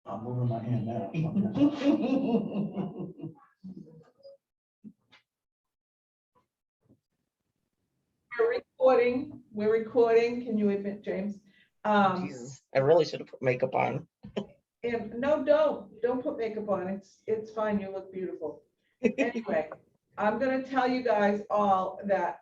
I'm moving my hand now. We're recording. Can you admit, James? Jesus, I really should have put makeup on. And no, don't put makeup on. It's fine. You look beautiful. Anyway, I'm gonna tell you guys all that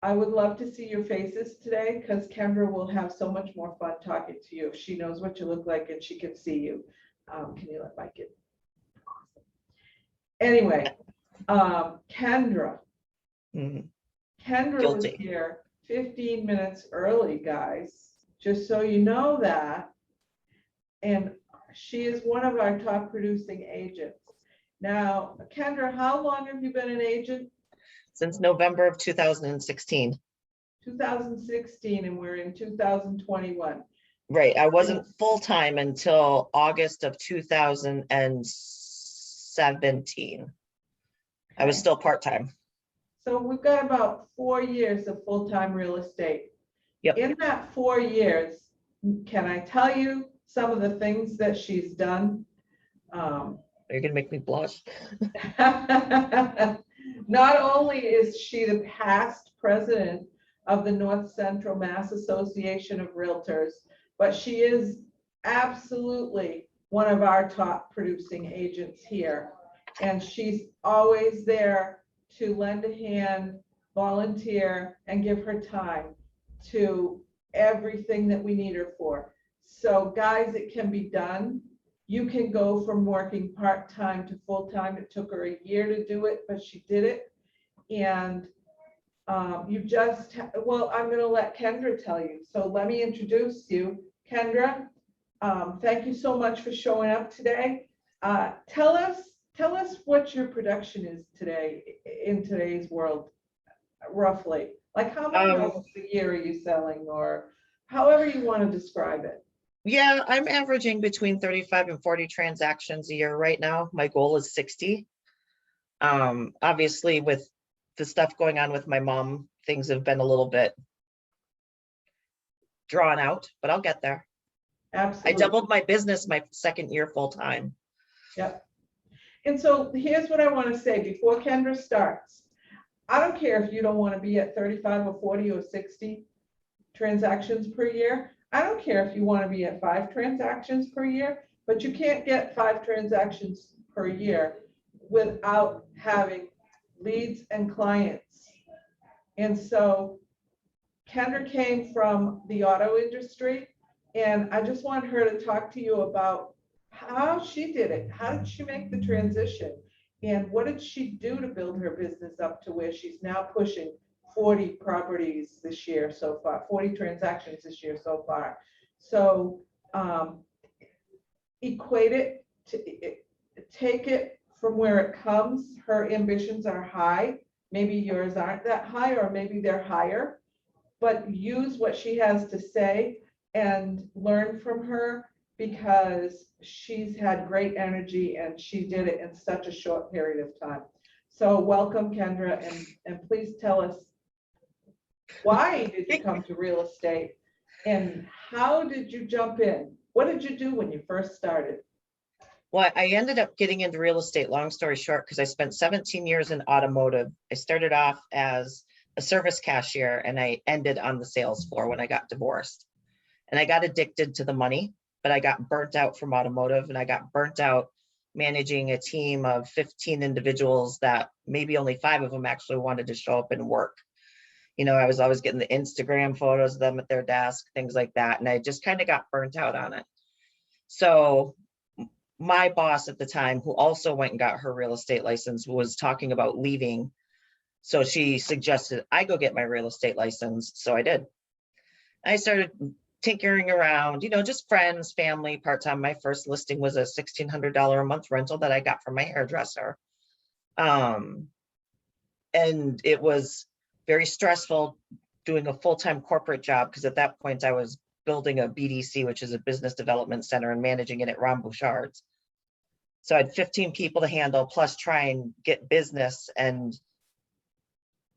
I would love to see your faces today because Kendra will have so much more fun talking to you. She knows what you look like and she can see you. Can you let Mike get? Anyway, Kendra. Mhm. Kendra was Guilty. here 15 minutes early, guys, just so you know that. And she is one of our top producing agents. Now, Kendra, how long have you been an agent? Since November of 2016. 2016, and we're in 2021. Right. I wasn't full-time until August of 2017. I was Okay. still part-time. So we've got about 4 years of full-time real estate. Yep. In that 4 years, can I tell you some of the things that she's done? You're gonna make me blush. Not only is she the past president of the North Central Mass Association of Realtors, but she is absolutely one of our top producing agents here. And she's always there to lend a hand, volunteer, and give her time to everything that we need her for. So guys, it can be done. You can go from working part-time to full-time. It took her a year to do it, but she did it. And you just, well, I'm going to let Kendra tell you. So let me introduce you. Kendra, thank you so much for showing up today. Tell us what your production is today in today's world, roughly. Like how many homes a year are you selling, or however you want to describe it? Yeah, I'm averaging between 35 and 40 transactions a year right now. My goal is 60. Obviously with the stuff going on with my mom, things have been a little bit drawn out, but I'll get there. Absolutely. I doubled my business my second year full-time. Yep. And so here's what I want to say before Kendra starts. I don't care if you don't want to be at 35 or 40 or 60 transactions per year. I don't care if you want to be at 5 transactions per year, but you can't get 5 transactions per year without having leads and clients. And so Kendra came from the auto industry, and I just want her to talk to you about how she did it. How did she make the transition? And what did she do to build her business up to where she's now pushing 40 properties this year so far, 40 transactions this year so far. So equate it to take it from where it comes. Her ambitions are high. Maybe yours aren't that high, or maybe they're higher, but use what she has to say and learn from her, because she's had great energy and she did it in such a short period of time. So welcome, Kendra, and please tell us, why did you come to real estate and how did you jump in? What did you do when you first started? Well, I ended up getting into real estate, long story short, because I spent 17 years in automotive. I started off as a service cashier and I ended on the sales floor when I got divorced. And I got addicted to the money, but I got burnt out from automotive, and I got burnt out managing a team of 15 individuals that maybe only 5 of them actually wanted to show up and work. You know, I was always getting the Instagram photos of them at their desk, things like that. And I just kind of got burnt out on it. So my boss at the time, who also went and got her real estate license, was talking about leaving. So she suggested I go get my real estate license. So I did. I started tinkering around, you know, just friends, family, part-time. My first listing was a $1,600 a month rental that I got from my hairdresser. And it was very stressful doing a full-time corporate job, because at that point I was building a BDC, which is a business development center, and managing it at Ron Bouchard's. So I had 15 people to handle, plus try and get business, and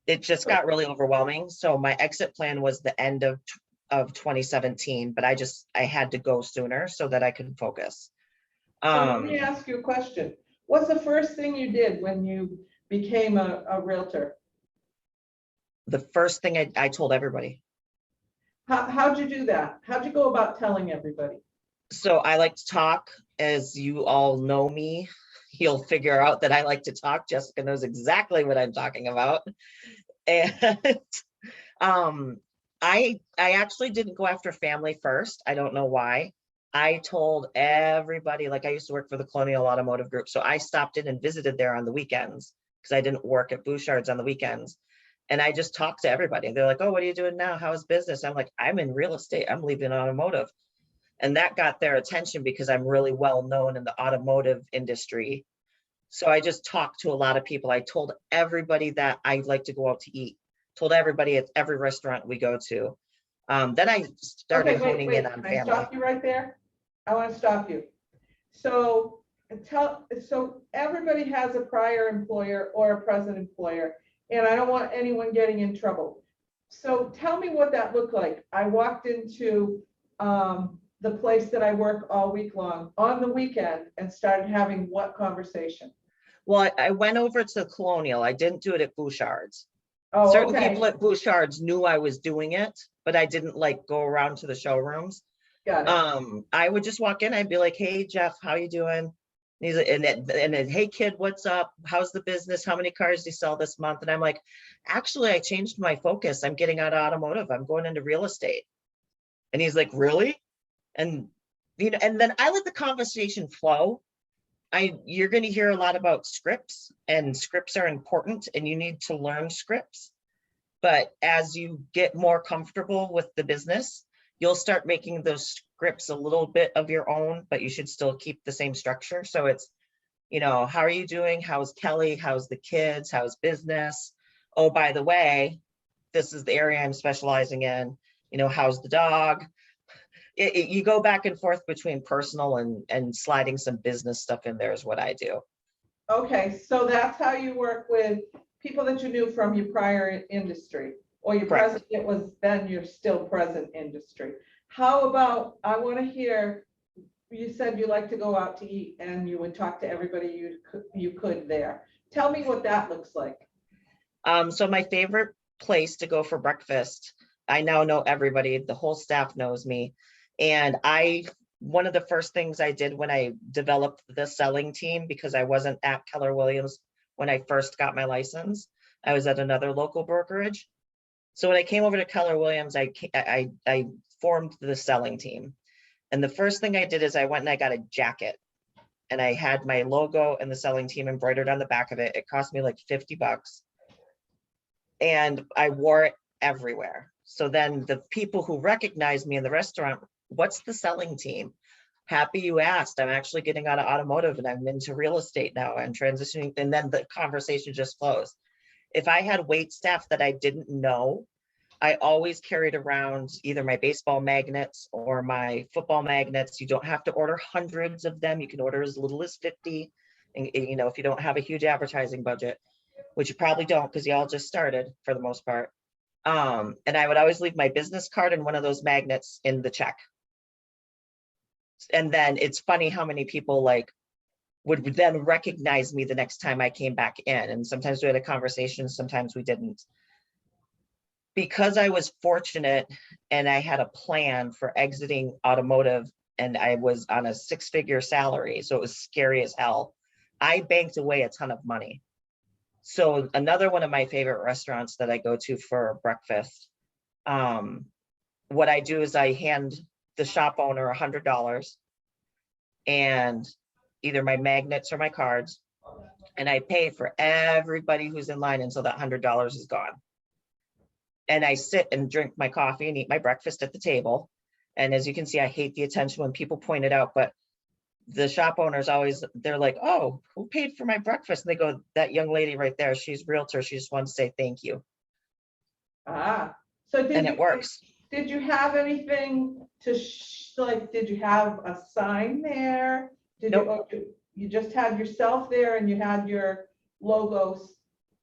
it just got really overwhelming. So my exit plan was the end of 2017, but I had to go sooner so that I could focus. So let Um, me ask you a question. What's the first thing you did when you became a Realtor? the first thing I told everybody. How'd you do that? How'd you go about telling everybody? So I like to talk, as you all know me. You'll figure out that I like to talk. Jessica knows exactly what I'm talking about. And um, I actually didn't go after family first. I don't know why. I told everybody, like I used to work for the Colonial Automotive Group, so I stopped in and visited there on the weekends because I didn't work at Bouchard's on the weekends. And I just talked to everybody. They're like, "Oh, what are you doing now? How's business?" I'm like, "I'm in real estate. I'm leaving automotive." And that got their attention because I'm really well known in the automotive industry. So I just talked to a lot of people. I told everybody that I like to go out to eat, told everybody at every restaurant we go to. Then I started Okay, honing in on Can I family. stop you right there? I want to stop you. So so everybody has a prior employer or a present employer, and I don't want anyone getting in trouble. So tell me what that looked like. I walked into the place that I work all week long on the weekend and started having what conversation? Well, I went over to Colonial. I didn't do it at Bouchard's. Oh, Certain okay, people at Bouchard's knew I was doing it, but I didn't like go around to the showrooms. got it. I would just walk in. I'd be like, "Hey, Jeff, how you doing?" And he's like, and then, "Hey, kid, what's up? How's the business? How many cars do you sell this month?" And I'm like, "Actually, I changed my focus. I'm getting out of automotive. I'm going into real estate." And he's like, "Really?" And and then I let the conversation flow. You're going to hear a lot about scripts, and scripts are important, and you need to learn scripts. But as you get more comfortable with the business, you'll start making those scripts a little bit of your own, but you should still keep the same structure. So it's, how are you doing? How's Kelly? How's the kids? How's business? Oh, by the way, this is the area I'm specializing in. How's the dog? You go back and forth between personal and sliding some business stuff in there is what I do. Okay, so that's how you work with people that you knew from your prior industry or your Correct. present, it was then your still present industry. How about, I want to hear, you said you like to go out to eat and you would talk to everybody you could there. Tell me what that looks like. So my favorite place to go for breakfast, I now know everybody, the whole staff knows me. And one of the first things I did when I developed the selling team, because I wasn't at Keller Williams when I first got my license, I was at another local brokerage. So when I came over to Keller Williams, I formed the selling team. And the first thing I did is I went and I got a jacket, and I had my logo and the selling team embroidered on the back of it. It cost me like $50. And I wore it everywhere. So then the people who recognize me in the restaurant, "What's the selling team?" "Happy you asked. I'm actually getting out of automotive and I'm into real estate now. I'm transitioning." And then the conversation just flows. If I had wait staff that I didn't know, I always carried around either my baseball magnets or my football magnets. You don't have to order hundreds of them. You can order as little as 50. And if you don't have a huge advertising budget, which you probably don't because y'all just started for the most part. And I would always leave my business card and one of those magnets in the check. And then it's funny how many people would then recognize me the next time I came back in. And sometimes we had a conversation, sometimes we didn't. Because I was fortunate and I had a plan for exiting automotive and I was on a 6-figure salary, so it was scary as hell. I banked away a ton of money. So another one of my favorite restaurants that I go to for breakfast, what I do is I hand the shop owner $100 and either my magnets or my cards, and I pay for everybody who's in line until that $100 is gone. And I sit and drink my coffee and eat my breakfast at the table. And as you can see, I hate the attention when people point it out, but the shop owners they're like, "Oh, who paid for my breakfast?" And they go, "That young lady right there, she's realtor. She just wanted to say thank you." So And it works. did you have anything to did you have a sign there? Nope. You just had yourself there and you had your logos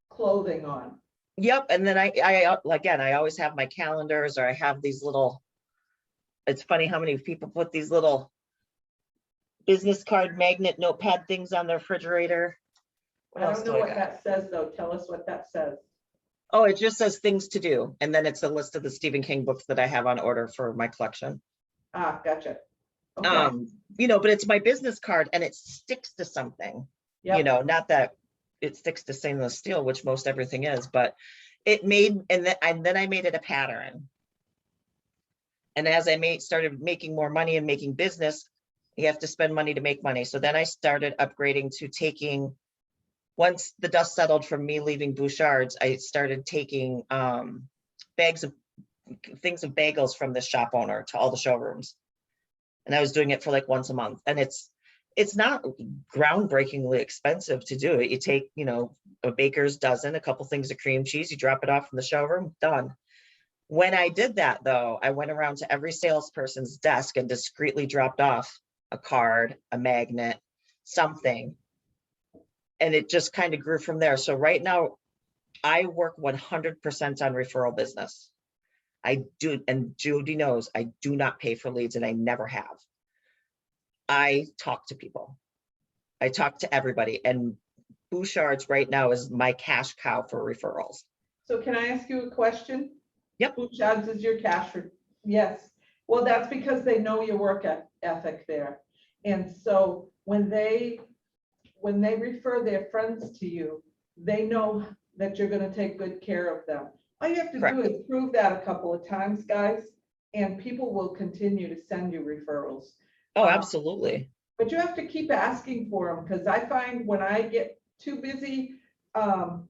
clothing on? Yep. And then again, I always have my calendars, or I have these little, it's funny how many people put these little business card, magnet, notepad things on the refrigerator. What I else don't do know I what got? that says, though. Tell us what that says. Oh, it just says things to do. And then it's a list of the Stephen King books that I have on order for my collection. Ah, gotcha. Okay, But it's my business card and it sticks to something, yep. not that it sticks to stainless steel, which most everything is, but it made, and then I made it a pattern. And as I started making more money and making business, you have to spend money to make money. So then I started upgrading to taking, once the dust settled from me leaving Bouchard's, I started taking bags of things of bagels from the shop owner to all the showrooms. And I was doing it for like once a month. And it's not groundbreakingly expensive to do it. You take, a baker's dozen, a couple things of cream cheese, you drop it off from the showroom, done. When I did that, though, I went around to every salesperson's desk and discreetly dropped off a card, a magnet, something. And it just kind of grew from there. So right now, I work 100% on referral business. I do, and Judy knows, I do not pay for leads and I never have. I talk to people. I talk to everybody, and Bouchard's right now is my cash cow for referrals. So can I ask you a question? Yep. Bouchard's is your cash for, yes. Well, that's because they know your work ethic there. And so when they refer their friends to you, they know that you're gonna take good care of them. All you have to do is prove that a couple of times, guys, and people will continue to send you referrals. Oh, absolutely. But you have to keep asking for them, because I find when I get too busy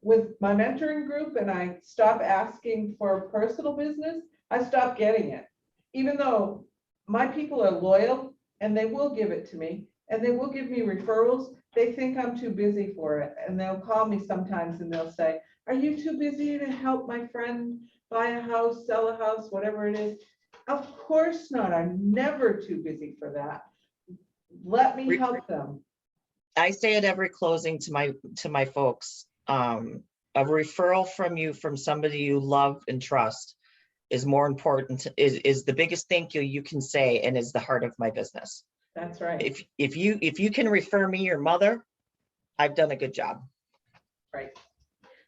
with my mentoring group and I stop asking for personal business, I stop getting it. Even though my people are loyal and they will give it to me and they will give me referrals, they think I'm too busy for it. And they'll call me sometimes and they'll say, are you too busy to help my friend buy a house, sell a house, whatever it is? Of course not. I'm never too busy for that. Let me help them. I say at every closing to my folks, a referral from you, from somebody you love and trust, is more important, is the biggest thank you you can say, and is the heart of my business. That's right. If you can refer me your mother, I've done a good job. Right.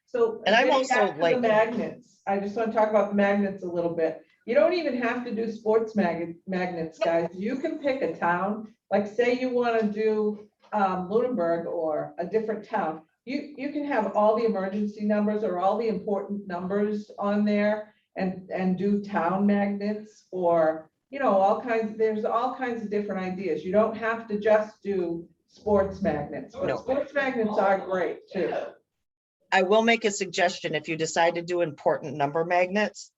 So, and I'm also like the magnets. I just want to talk about the magnets a little bit. You don't even have to do sports magnets, guys. You can pick a town, like say you want to do Lunenburg or a different town. You can have all the emergency numbers or all the important numbers on there and do town magnets, or all kinds. There's all kinds of different ideas. You don't have to just do sports magnets, but sports magnets are great too. I will make a suggestion. If you decide to do important number magnets,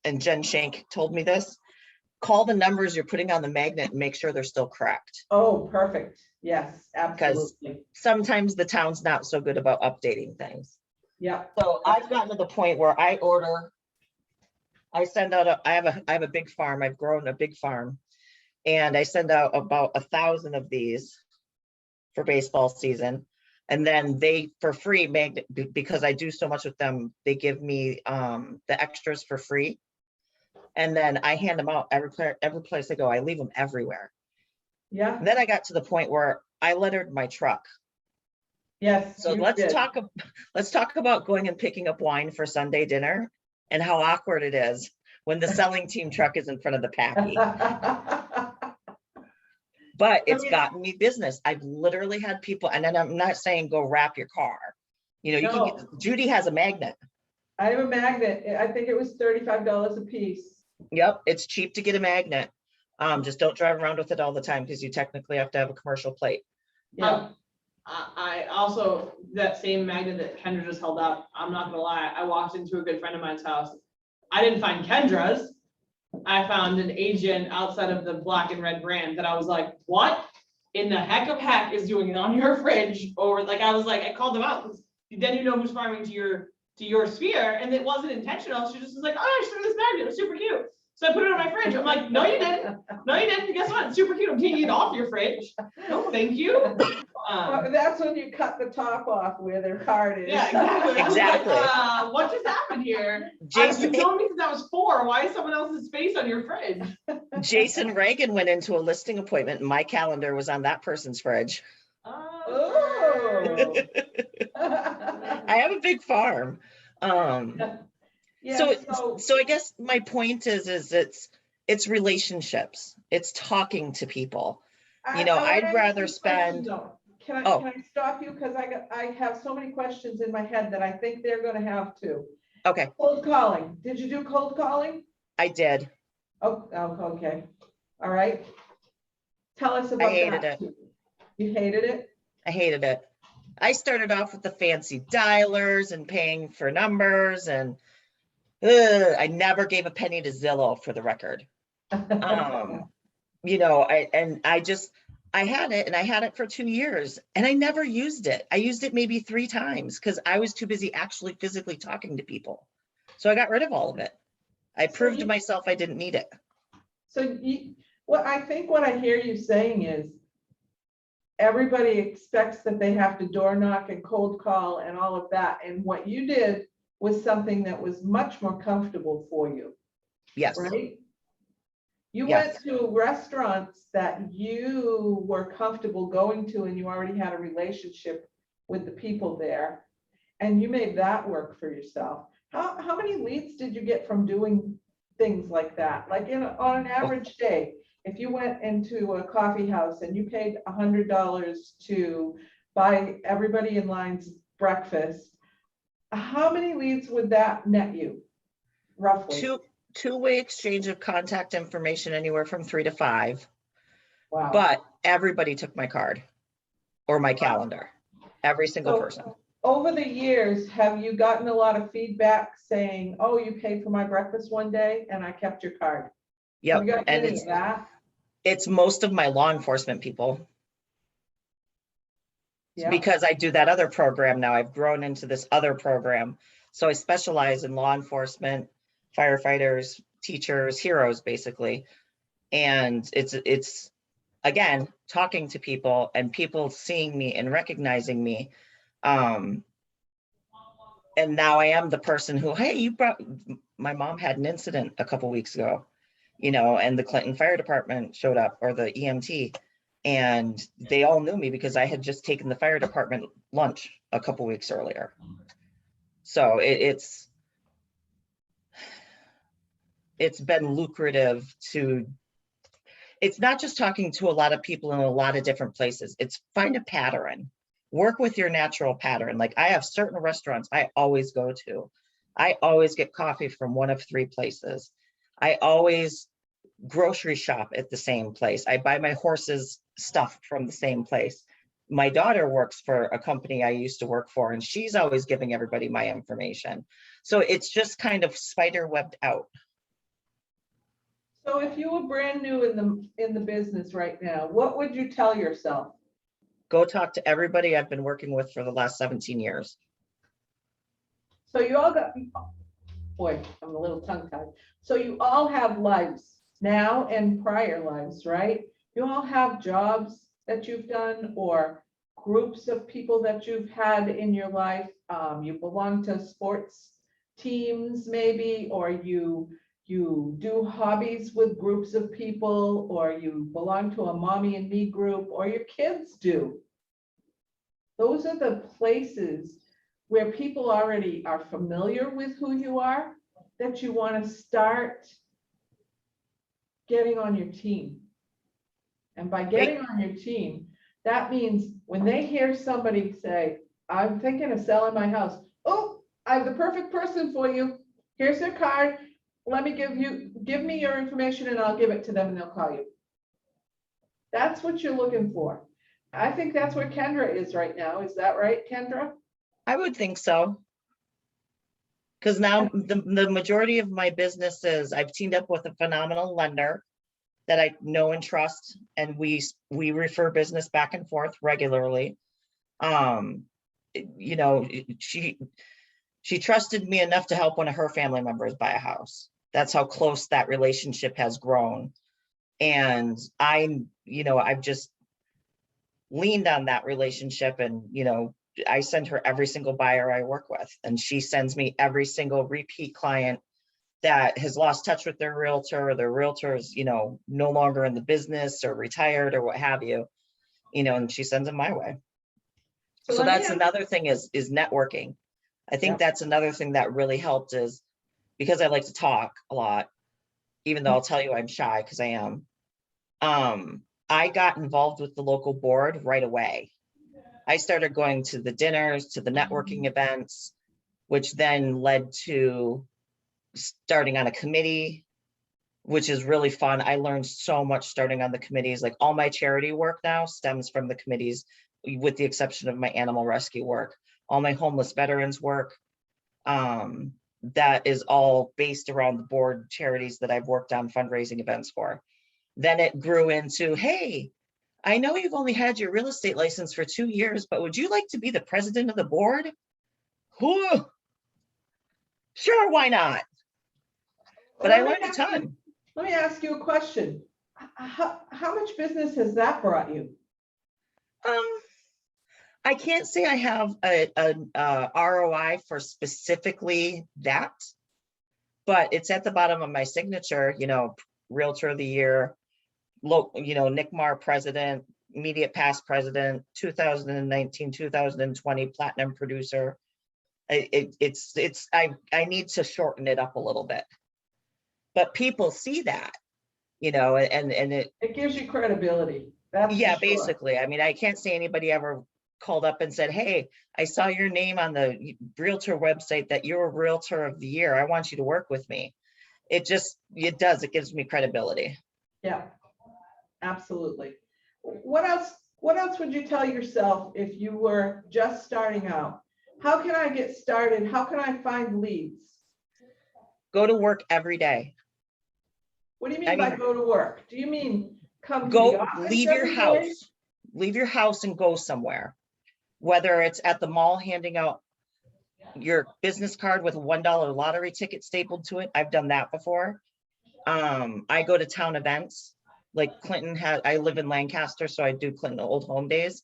and Jen Shank told me this, call the numbers you're putting on the magnet and make sure they're still correct. Oh, perfect. Yes, absolutely. Because sometimes the town's not so good about updating things. Yeah. So I've gotten to the point where I send out, I have a big farm. I've grown a big farm, and I send out about 1,000 of these for baseball season. And then they, for free, because I do so much with them, they give me the extras for free. And then I hand them out every place I go. I leave them everywhere. Yeah. And then I got to the point where I lettered my truck. Yes. So let's talk about going and picking up wine for Sunday dinner and how awkward it is when the selling team truck is in front of the packy. But it's gotten me business. I've literally had people, and then I'm not saying go wrap your car. You can get, Judy has a magnet. I have a magnet. I think it was $35 a piece. Yep, it's cheap to get a magnet. Just don't drive around with it all the time, because you technically have to have a commercial plate. Yeah. I also, that same magnet that Kendra just held up, I'm not gonna lie, I walked into a good friend of mine's house. I didn't find Kendra's. I found an agent outside of the black and red brand that I was like, what in the heck of heck is doing it on your fridge? Or like, I was like, I called them out, because then who's farming to your sphere, and it wasn't intentional. She just was like, oh, I showed this magnet, it was super cute. So I put it on my fridge. I'm like, no, you didn't. No, you didn't. Guess what? not super cute. I'm taking it off your fridge. No, thank you. That's when you cut the top off where their card is. Yeah, exactly. I was like, Exactly. what just happened here? Jason, You've known me since I was 4. Why is someone else's face on your fridge? Jason Reagan went into a listing appointment and my calendar was on that person's fridge. Oh. I have a big farm. Yeah, So I guess my point is it's relationships. It's talking to people. You know, I wanna I'd ask rather you a question, spend. though. Can Oh. I stop you? Because I have so many questions in my head that I think they're gonna have to. Okay, Cold calling. Did you do cold calling? I did. Oh, okay. All right. Tell us about that. hated it. too. You hated it? I hated it. I started off with the fancy dialers and paying for numbers and I never gave a penny to Zillow, for the record. You know, I had it and I had it for 2 years and I never used it. I used it maybe 3 times because I was too busy actually physically talking to people. So I got rid of all of it. I proved to myself I didn't need it. So I think what I hear you saying is everybody expects that they have to door knock and cold call and all of that. And what you did was something that was much more comfortable for you, Yes. right? You Yes. went to restaurants that you were comfortable going to and you already had a relationship with the people there. And you made that work for yourself. How many leads did you get from doing things like that? Like on an average day, if you went into a coffee house and you paid $100 to buy everybody in line's breakfast, how many leads would that net you, roughly? Two-way exchange of contact information, anywhere from 3 to 5. Wow. But everybody took my card or my calendar. Every single person. Over the years, have you gotten a lot of feedback saying, oh, you paid for my breakfast one day and I kept your card? Yep. Have you got And any of that? it's most of my law enforcement people. Yeah. Because I do that other program now. I've grown into this other program. So I specialize in law enforcement, firefighters, teachers, heroes, basically. And it's again, talking to people and people seeing me and recognizing me. And now I am the person who, hey, my mom had an incident a couple weeks ago, you know, and the Clinton Fire Department showed up, or the EMT, and they all knew me because I had just taken the fire department lunch a couple weeks earlier. So it's been lucrative it's not just talking to a lot of people in a lot of different places. It's find a pattern, work with your natural pattern. Like I have certain restaurants I always go to. I always get coffee from one of 3 places. I always grocery shop at the same place. I buy my horse's stuff from the same place. My daughter works for a company I used to work for, and she's always giving everybody my information. So it's just kind of spider webbed out. So if you were brand new in the business right now, what would you tell yourself? Go talk to everybody I've been working with for the last 17 years. So you all got, boy, I'm a little tongue-tied. So you all have lives now and prior lives, right? You all have jobs that you've done or groups of people that you've had in your life. You belong to sports teams maybe, or you do hobbies with groups of people, or you belong to a mommy and me group, or your kids do. Those are the places where people already are familiar with who you are, that you want to start getting on your team. And by getting on your team, that means when they hear somebody say, I'm thinking of selling my house. Oh, I have the perfect person for you. Here's their card. Let me give me your information and I'll give it to them and they'll call you. That's what you're looking for. I think that's where Kendra is right now. Is that right, Kendra? I would think so. Because now the majority of my businesses, I've teamed up with a phenomenal lender that I know and trust, and we refer business back and forth regularly. You know, she trusted me enough to help one of her family members buy a house. That's how close that relationship has grown. And I've just leaned on that relationship, and, I send her every single buyer I work with, and she sends me every single repeat client that has lost touch with their realtor, or their realtor is, no longer in the business or retired or what have you, and she sends them my way. So let me that's ask- another thing is networking. I think Yeah. that's another thing that really helped, is because I like to talk a lot, even though I'll tell you I'm shy, because I am. I got involved with the local board right away. I started going to the dinners, to the networking events, which then led to starting on a committee, which is really fun. I learned so much starting on the committees. Like, all my charity work now stems from the committees, with the exception of my animal rescue work. All my homeless veterans work, that is all based around the board charities that I've worked on fundraising events for. Then it grew into, hey, I know you've only had your real estate license for 2 years, but would you like to be the president of the board? Whew. Sure, why not? But I learned a ton. Let me ask you a question. How much business has that brought you? I can't say I have a ROI for specifically that, but it's at the bottom of my signature, Realtor of the Year, Nick Marr President, immediate past president, 2019, 2020 Platinum Producer. I need to shorten it up a little bit, but people see that, and It gives you credibility. That's for yeah, sure. basically. I mean, I can't say anybody ever called up and said, hey, I saw your name on the realtor website that you're a Realtor of the Year. I want you to work with me. It gives me credibility. Yeah, absolutely. What else would you tell yourself if you were just starting out? How can I get started? How can I find leads? Go to work every day. What do you mean by go to work? Do you mean come to the Go, office leave your every day? house. Leave your house and go somewhere. Whether it's at the mall handing out your business card with a $1 lottery ticket stapled to it. I've done that before. I go to town events. Like Clinton I live in Lancaster, so I do Clinton Old Home Days.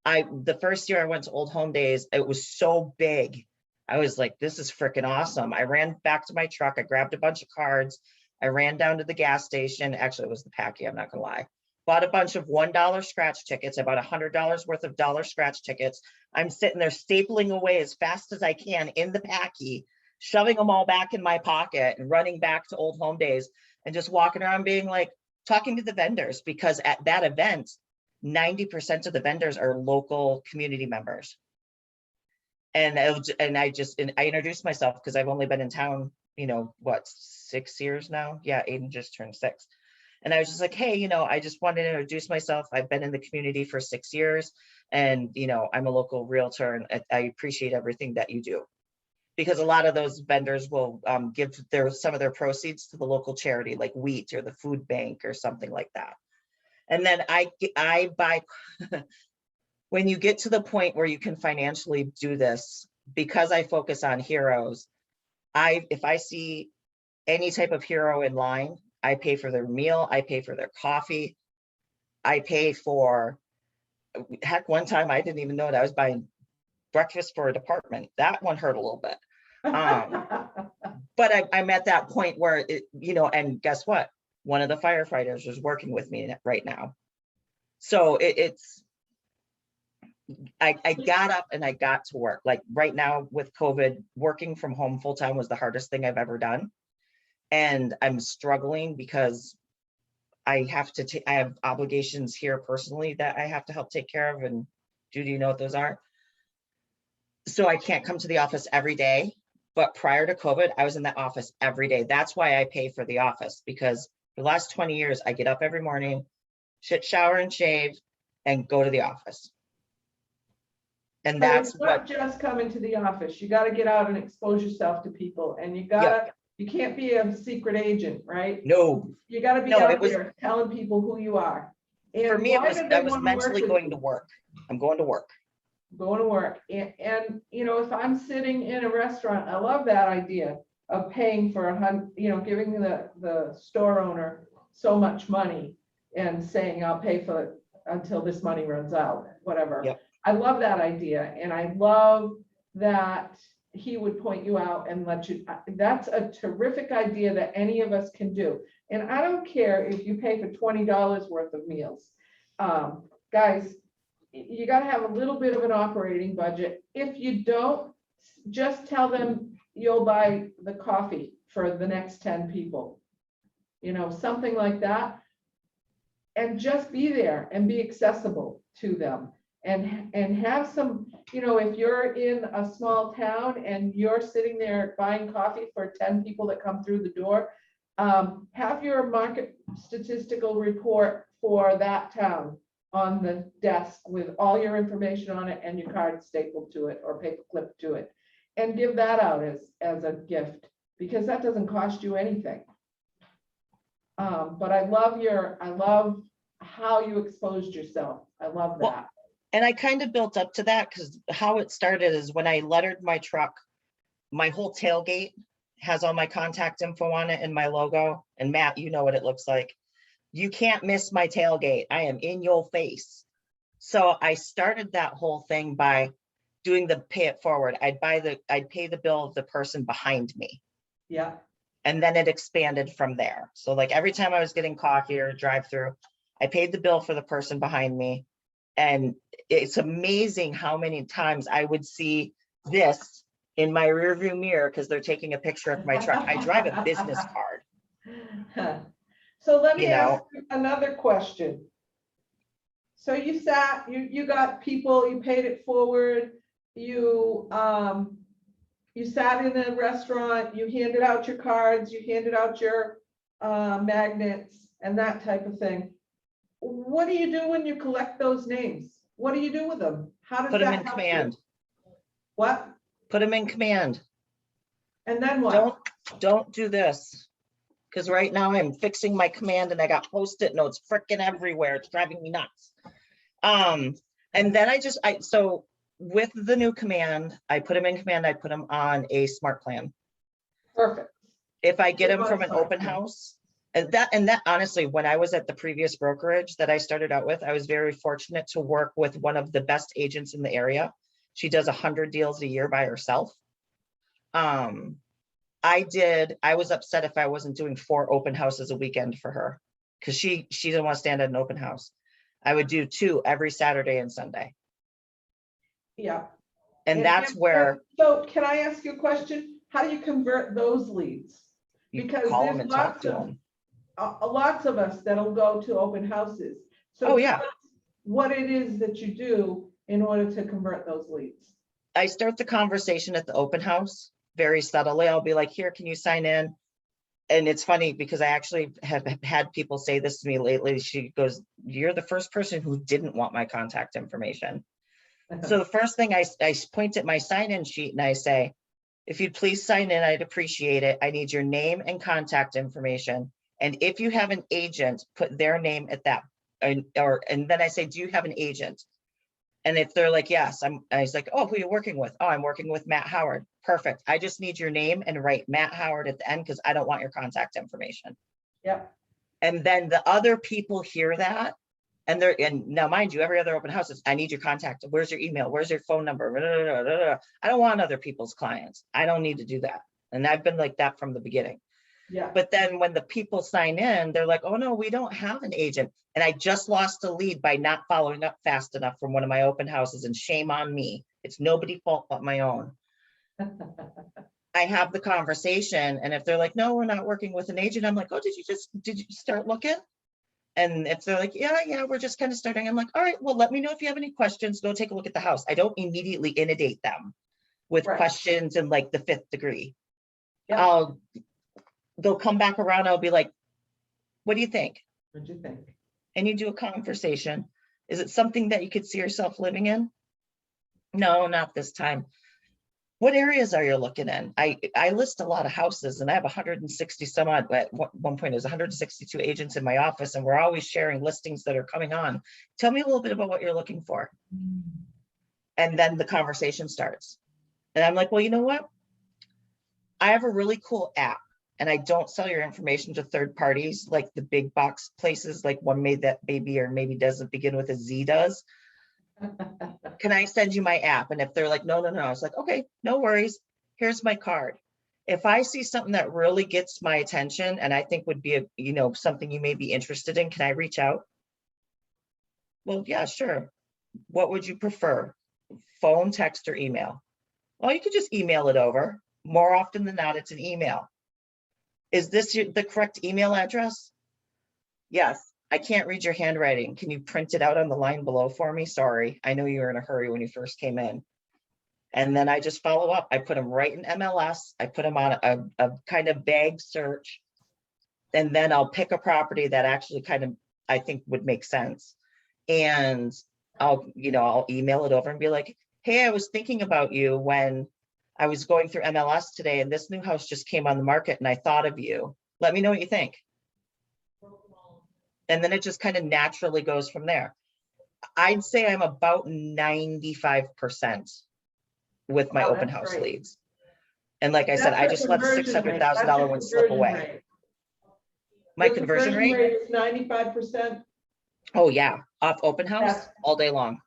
The first year I went to Old Home Days, it was so big. I was like, this is freaking awesome. I ran back to my truck. I grabbed a bunch of cards. I ran down to the gas station. Actually, it was the Packy, I'm not gonna lie. Bought a bunch of $1 scratch tickets. I bought $100 worth of dollar scratch tickets. I'm sitting there stapling away as fast as I can in the Packy, shoving them all back in my pocket and running back to Old Home Days and just walking around being like, talking to the vendors, because at that event, 90% of the vendors are local community members. And I introduced myself because I've only been in town, 6 years now? Yeah, Aiden just turned 6. And I was just like, hey, I just wanted to introduce myself. I've been in the community for 6 years, and, I'm a local realtor, and I appreciate everything that you do. Because a lot of those vendors will give some of their proceeds to the local charity, like wheat or the food bank or something like that. And then I buy, when you get to the point where you can financially do this, because I focus on heroes, if I see any type of hero in line, I pay for their meal, I pay for their coffee, I pay for, heck, one time I didn't even know that I was buying breakfast for a department. That one hurt a little bit. But I'm at that point where, and guess what? One of the firefighters is working with me right now. So I got up and I got to work. Like right now with COVID, working from home full time was the hardest thing I've ever done. And I'm struggling because I have obligations here personally that I have to help take care of. And Judy, you know what those are? So I can't come to the office every day. But prior to COVID, I was in that office every day. That's why I pay for the office, because for the last 20 years, I get up every morning, shower and shave, and go to the office. And But that's it's not just coming to the office. You got to get out and expose yourself to people, and you can't be a secret agent, right? No. You got to be out there telling people who you are. And for me, I was mentally going to work. I'm going to work. Going to work. And if I'm sitting in a restaurant, I love that idea of paying for giving the store owner so much money and saying, I'll pay for it until this money runs out, whatever. Yep. I love that idea, and I love that he would point you out and let you, that's a terrific idea that any of us can do. And I don't care if you pay for $20 worth of meals. Guys, you gotta have a little bit of an operating budget. If you don't, just tell them you'll buy the coffee for the next 10 people. You know, something like that. And just be there and be accessible to them. And have some, you know, if you're in a small town and you're sitting there buying coffee for 10 people that come through the door, have your market statistical report for that town on the desk with all your information on it and your card stapled to it or paper clipped to it, and give that out as a gift, because that doesn't cost you anything. But I love how you exposed yourself. I love Well, that. And I kind of built up to that because how it started is when I lettered my truck, my whole tailgate has all my contact info on it and my logo. And Matt, you know what it looks like. You can't miss my tailgate. I am in your face. So I started that whole thing by doing the pay it forward. I'd pay the bill of the person behind me. Yeah. And then it expanded from there. So like every time I was getting coffee or drive through, I paid the bill for the person behind me. And it's amazing how many times I would see this in my rearview mirror because they're taking a picture of my truck. I drive a business card. So let me You know. ask you another question. So you got people, you paid it forward, you sat in a restaurant, you handed out your cards, you handed out your magnets and that type of thing. What do you do when you collect those names? What do you do with them? How does Put that them in help command. you? What? Put them in command. And then what? Don't do this. Because right now I'm fixing my command and I got Post-it notes freaking everywhere. It's driving me nuts. And then so with the new command, I put them in command, I put them on a smart plan. Perfect. If I get them Good from an smart open plan. house, and that honestly, when I was at the previous brokerage that I started out with, I was very fortunate to work with one of the best agents in the area. She does 100 deals a year by herself. I was upset if I wasn't doing 4 open houses a weekend for her because she didn't want to stand at an open house. I would do 2 every Saturday and Sunday. Yeah. And that's where So can I ask you a question? How do you convert those leads? you Because call them there's and talk to them. lots of us that'll go to open houses. So Oh, yeah. tell us what it is that you do in order to convert those leads. I start the conversation at the open house very subtly. I'll be like, here, can you sign in? And it's funny because I actually have had people say this to me lately. She goes, you're the first person who didn't want my contact information. So the first thing I point at my sign-in sheet and I say, if you'd please sign in, I'd appreciate it. I need your name and contact information. And if you have an agent, put their name at that. And then I say, do you have an agent? And if they're like, yes, I was like, oh, who are you working with? Oh, I'm working with Matt Howard. Perfect. I just need your name and write Matt Howard at the end because I don't want your contact information. Yep. And then the other people hear that. And now mind you, every other open house is, I need your contact. Where's your email? Where's your phone number? I don't want other people's clients. I don't need to do that. And I've been like that from the beginning. Yeah. But then when the people sign in, they're like, oh no, we don't have an agent. And I just lost a lead by not following up fast enough from one of my open houses, and shame on me. It's nobody's fault but my own. I have the conversation, and if they're like, no, we're not working with an agent, I'm like, oh, did you start looking? And if they're like, yeah, we're just kind of starting, I'm like, all right, well, let me know if you have any questions. Go take a look at the house. I don't immediately inundate them with Right. questions and like the 5th degree. Yep. They'll come back around. I'll be like, what do you think? What'd you think? And you do a conversation. Is it something that you could see yourself living in? No, not this time. What areas are you looking in? I list a lot of houses and I have 160 some odd, at one point there's 162 agents in my office and we're always sharing listings that are coming on. Tell me a little bit about what you're looking for. And then the conversation starts. And I'm like, well, you know what? I have a really cool app and I don't sell your information to third parties, like the big box places, like One Made That Baby, or maybe doesn't begin with a Z does. Can I send you my app? And if they're like, no, I was like, okay, no worries. Here's my card. If I see something that really gets my attention and I think would be something you may be interested in, can I reach out? Well, yeah, sure. What would you prefer? Phone, text, or email? Well, you could just email it over. More often than not, it's an email. Is this the correct email address? Yes. I can't read your handwriting. Can you print it out on the line below for me? Sorry. I know you were in a hurry when you first came in. And then I just follow up. I put them right in MLS. I put them on a kind of bag search. And then I'll pick a property that actually kind of, I think would make sense. And I'll email it over and be like, hey, I was thinking about you when I was going through MLS today, and this new house just came on the market and I thought of you. Let me know what you think. And then it just kind of naturally goes from there. I'd say I'm about 95% with my Wow, open that's house great. leads. And like I said, I That's just your let a conversion rate. $600,000 one slip Conversion away. rate. My Your conversion rate? is 95%. Oh yeah, off open house That's all day long.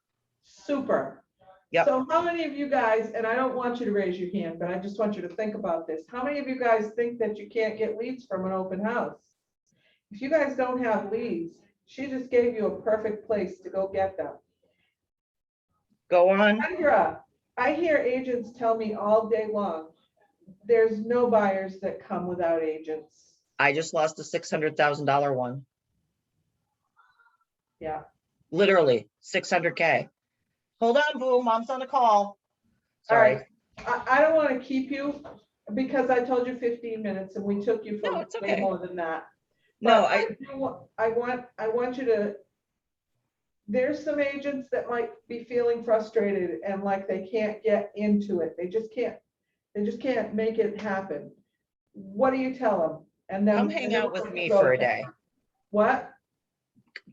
super. Yep. So how many of you guys, and I don't want you to raise your hand, but I just want you to think about this. How many of you guys think that you can't get leads from an open house? If you guys don't have leads, she just gave you a perfect place to go get them. Go on. Kendra, I hear agents tell me all day long, there's no buyers that come without agents. I just lost a $600,000 one. Yeah. Literally 600K. Hold on, boo. Mom's on a call. Sorry. All right. I don't want to keep you because I told you 15 minutes and we took you No, for it's way okay. more than that. No, But I want you to, there's some agents that might be feeling frustrated and like they can't get into it. They just can't make it happen. What do you tell them? And then come hang out with me go. for a day. What?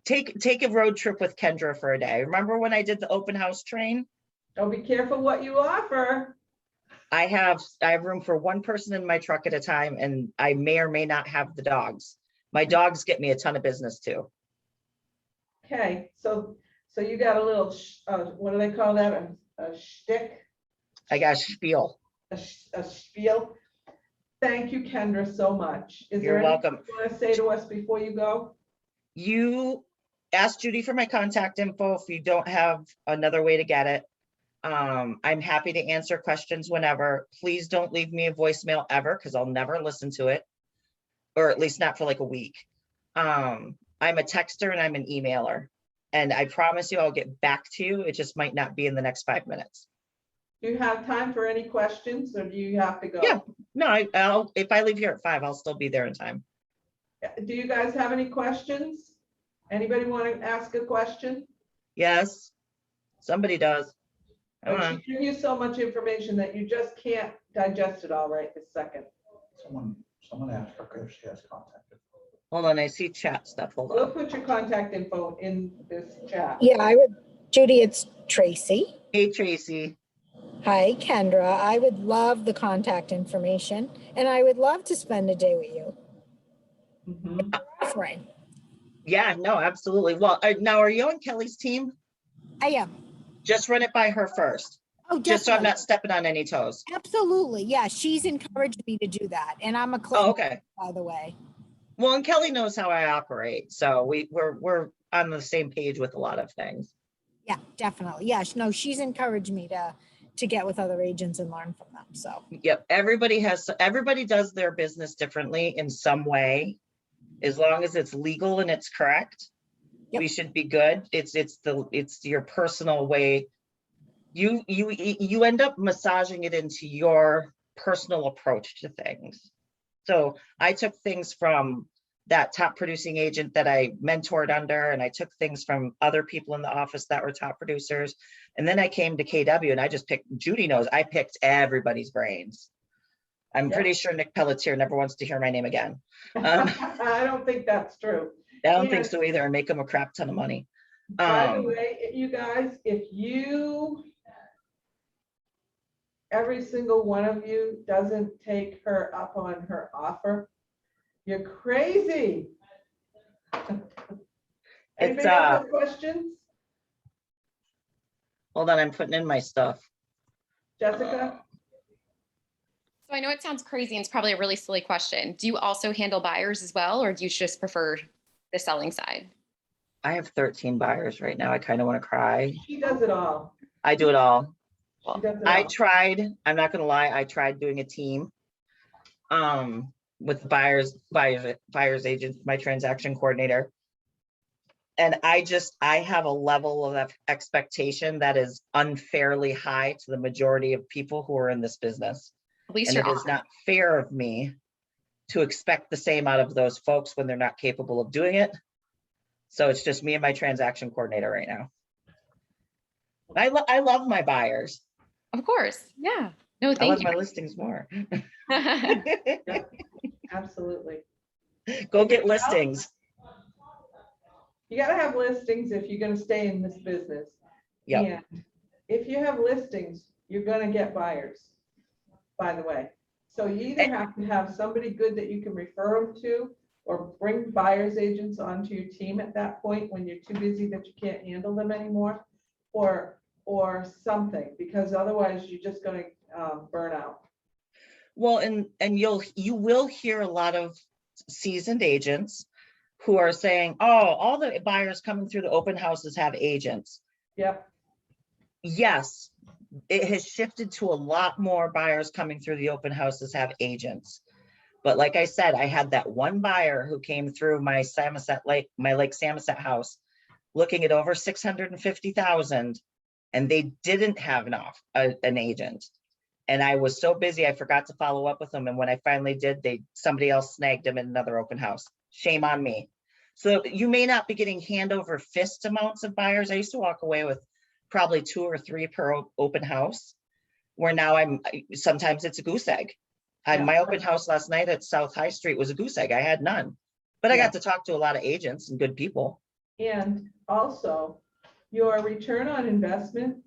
Take a road trip with Kendra for a day. Remember when I did the open house train? Oh, be careful what you offer. I have room for one person in my truck at a time, and I may or may not have the dogs. My dogs get me a ton of business too. Okay, so you got a little, what do they call that? A shtick? I got a spiel. A spiel. Thank you, Kendra, so much. Is You're there anything welcome. you want to say to us before you go? You ask Judy for my contact info if you don't have another way to get it. I'm happy to answer questions whenever. Please don't leave me a voicemail ever, because I'll never listen to it, or at least not for like a week. I'm a texter and I'm an emailer, and I promise you I'll get back to you. It just might not be in the next 5 minutes. Do you have time for any questions or do you have to go? Yeah, no, I'll if I leave here at 5, I'll still be there in time. Do you guys have any questions? Anybody want to ask a question? Yes, somebody does. Come Or on. she give you so much information that you just can't digest it all right this second. Someone asked her if she has contact. Hold on, I see chat stuff. Hold We'll on. put your contact info in this chat. Yeah, I would, Judy, it's Tracy. Hey, Tracy. Hi, Kendra. I would love the contact information and I would love to spend a day with you. Mhm. Offering. Yeah, no, absolutely. Well, now are you on Kelly's team? I am. Just run it by her first, Oh, just so I'm definitely. not stepping on any toes. Absolutely. Yeah, she's encouraged me to do that. And I'm a Oh, Clinton, okay. by the way. Well, and Kelly knows how I operate, so we're on the same page with a lot of things. Yeah, definitely. Yeah, no, she's encouraged me to get with other agents and learn from them. So, Yep, everybody does their business differently in some way. As long as it's legal and it's correct, Yep. we should be good. It's your personal way. You end up massaging it into your personal approach to things. So I took things from that top producing agent that I mentored under, and I took things from other people in the office that were top producers. And then I came to KW and I just picked, Judy knows, I picked everybody's brains. I'm pretty sure Nick Pelletier never wants to hear my name again. I don't think that's true. I don't think so either, and make him a crap ton of money. By the way, you guys, if you every single one of you doesn't take her up on her offer, you're crazy. Anybody else have questions? Hold on, I'm putting in my stuff. Jessica? So I know it sounds crazy and it's probably a really silly question. Do you also handle buyers as well, or do you just prefer the selling side? I have 13 buyers right now. I kind of want to cry. She does it all. I do it all. She does it I all. tried, I'm not gonna lie, I tried doing a team with buyers agents, my transaction coordinator. And I have a level of expectation that is unfairly high to the majority of people who are in this business. At least And you're it is honest. not fair of me to expect the same out of those folks when they're not capable of doing it. So it's just me and my transaction coordinator right now. I love my buyers. Of course. Yeah. No, I love thank my listings more. you. Absolutely. Go get listings. You gotta have listings if you're gonna stay in this business. Yep. And if you have listings, you're gonna get buyers, by the way. So you either have to have somebody good that you can refer them to, or bring buyer's agents onto your team at that point when you're too busy that you can't handle them anymore, or something, because otherwise you're just gonna burn out. Well, and you will hear a lot of seasoned agents who are saying, oh, all the buyers coming through the open houses have agents. Yep. Yes, it has shifted to a lot more buyers coming through the open houses have agents. But like I said, I had that one buyer who came through my Lake Samoset house looking at over 650,000, and they didn't have an agent. And I was so busy, I forgot to follow up with them. And when I finally did, somebody else snagged them in another open house. Shame on me. So you may not be getting hand over fist amounts of buyers. I used to walk away with probably 2 or 3 per open house, where now sometimes it's a goose egg. My open house last night at South High Street was a goose egg. I had none, but I got to talk to a lot of agents and good people. And also, your return on investment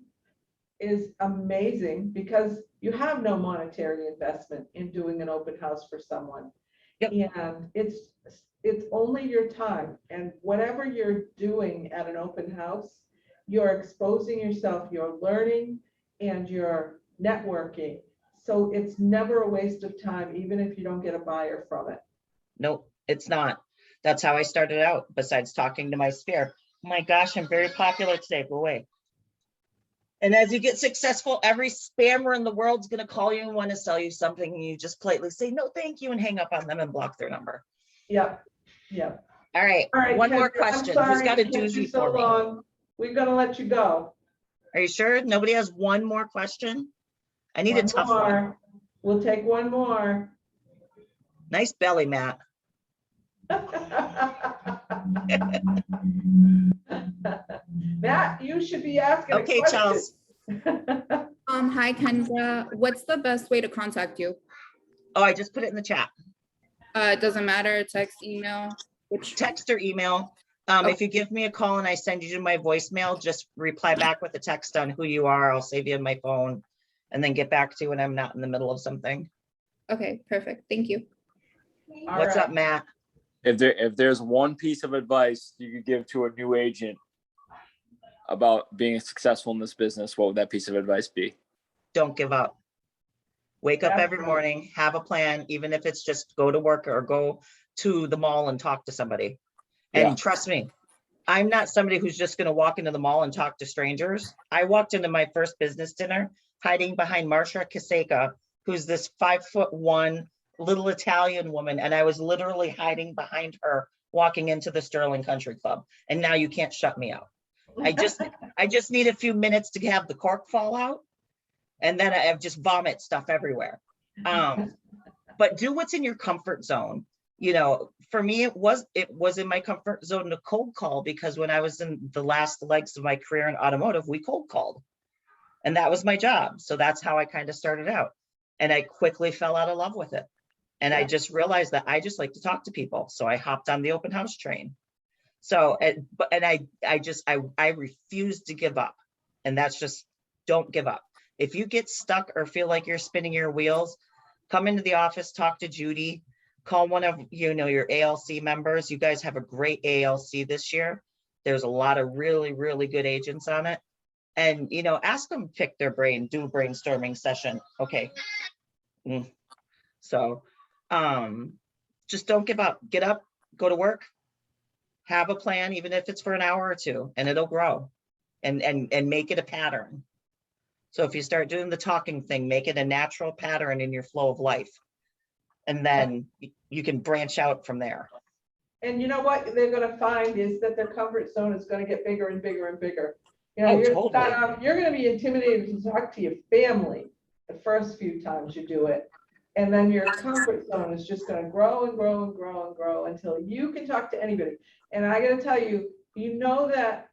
is amazing because you have no monetary investment in doing an open house for someone. Yep. And it's only your time, and whatever you're doing at an open house, you're exposing yourself, you're learning, and you're networking. So it's never a waste of time, even if you don't get a buyer from it. Nope, it's not. That's how I started out, besides talking to my sphere. Oh my gosh, I'm very popular today. Go away. And as you get successful, every spammer in the world is going to call you and want to sell you something. And you just politely say, no, thank you, and hang up on them and block their number. Yep, yep. All right, All right, one more Kendra, I'm question. sorry Who's got a to keep you doozy so for me? long. We're gonna let you go. Are you sure? Nobody has one more question? I need a tough one. We'll take one more. Nice belly, Matt. Matt, you should be asking. a Okay, question. Charles. Hi, Kendra. What's the best way to contact you? Oh, I just put it in the chat. It doesn't matter, text, email, which, Text or email. If you give me a call and I send you to my voicemail, just reply back with a text on who you are. I'll save you in my phone and then get back to you when I'm not in the middle of something. okay, perfect. Thank you. All What's right. up, Matt? If there's one piece of advice you could give to a new agent about being successful in this business, what would that piece of advice be? Don't give up. Wake up That's every right. morning, have a plan, even if it's just go to work or go to the mall and talk to somebody. And Yeah. trust me, I'm not somebody who's just going to walk into the mall and talk to strangers. I walked into my first business dinner hiding behind Marcia Caseca, who's this 5'1" little Italian woman. And I was literally hiding behind her walking into the Sterling Country Club. And now you can't shut me out. I just need a few minutes to have the cork fall out. And then I just vomit stuff everywhere. But do what's in your comfort zone. You know, for me, it was in my comfort zone to cold call, because when I was in the last legs of my career in automotive, we cold called. And that was my job. So that's how I kind of started out. And I quickly fell out of love with it. And I just realized that I just like to talk to people. So I hopped on the open house train. So, I refuse to give up. And that's just, don't give up. If you get stuck or feel like you're spinning your wheels, come into the office, talk to Judy, call one of, your ALC members. You guys have a great ALC this year. There's a lot of really, really good agents on it. And, ask them, pick their brain, do a brainstorming session. Okay. So, just don't give up, get up, go to work, have a plan, even if it's for an hour or two, and it'll grow and make it a pattern. So if you start doing the talking thing, make it a natural pattern in your flow of life. And then you can branch out from there. And you know what they're gonna find is that their comfort zone is gonna get bigger and bigger and bigger. Oh, You're totally. you're gonna be intimidated to talk to your family the first few times you do it. And then your comfort zone is just gonna grow and grow and grow and grow until you can talk to anybody. And I gotta tell you, that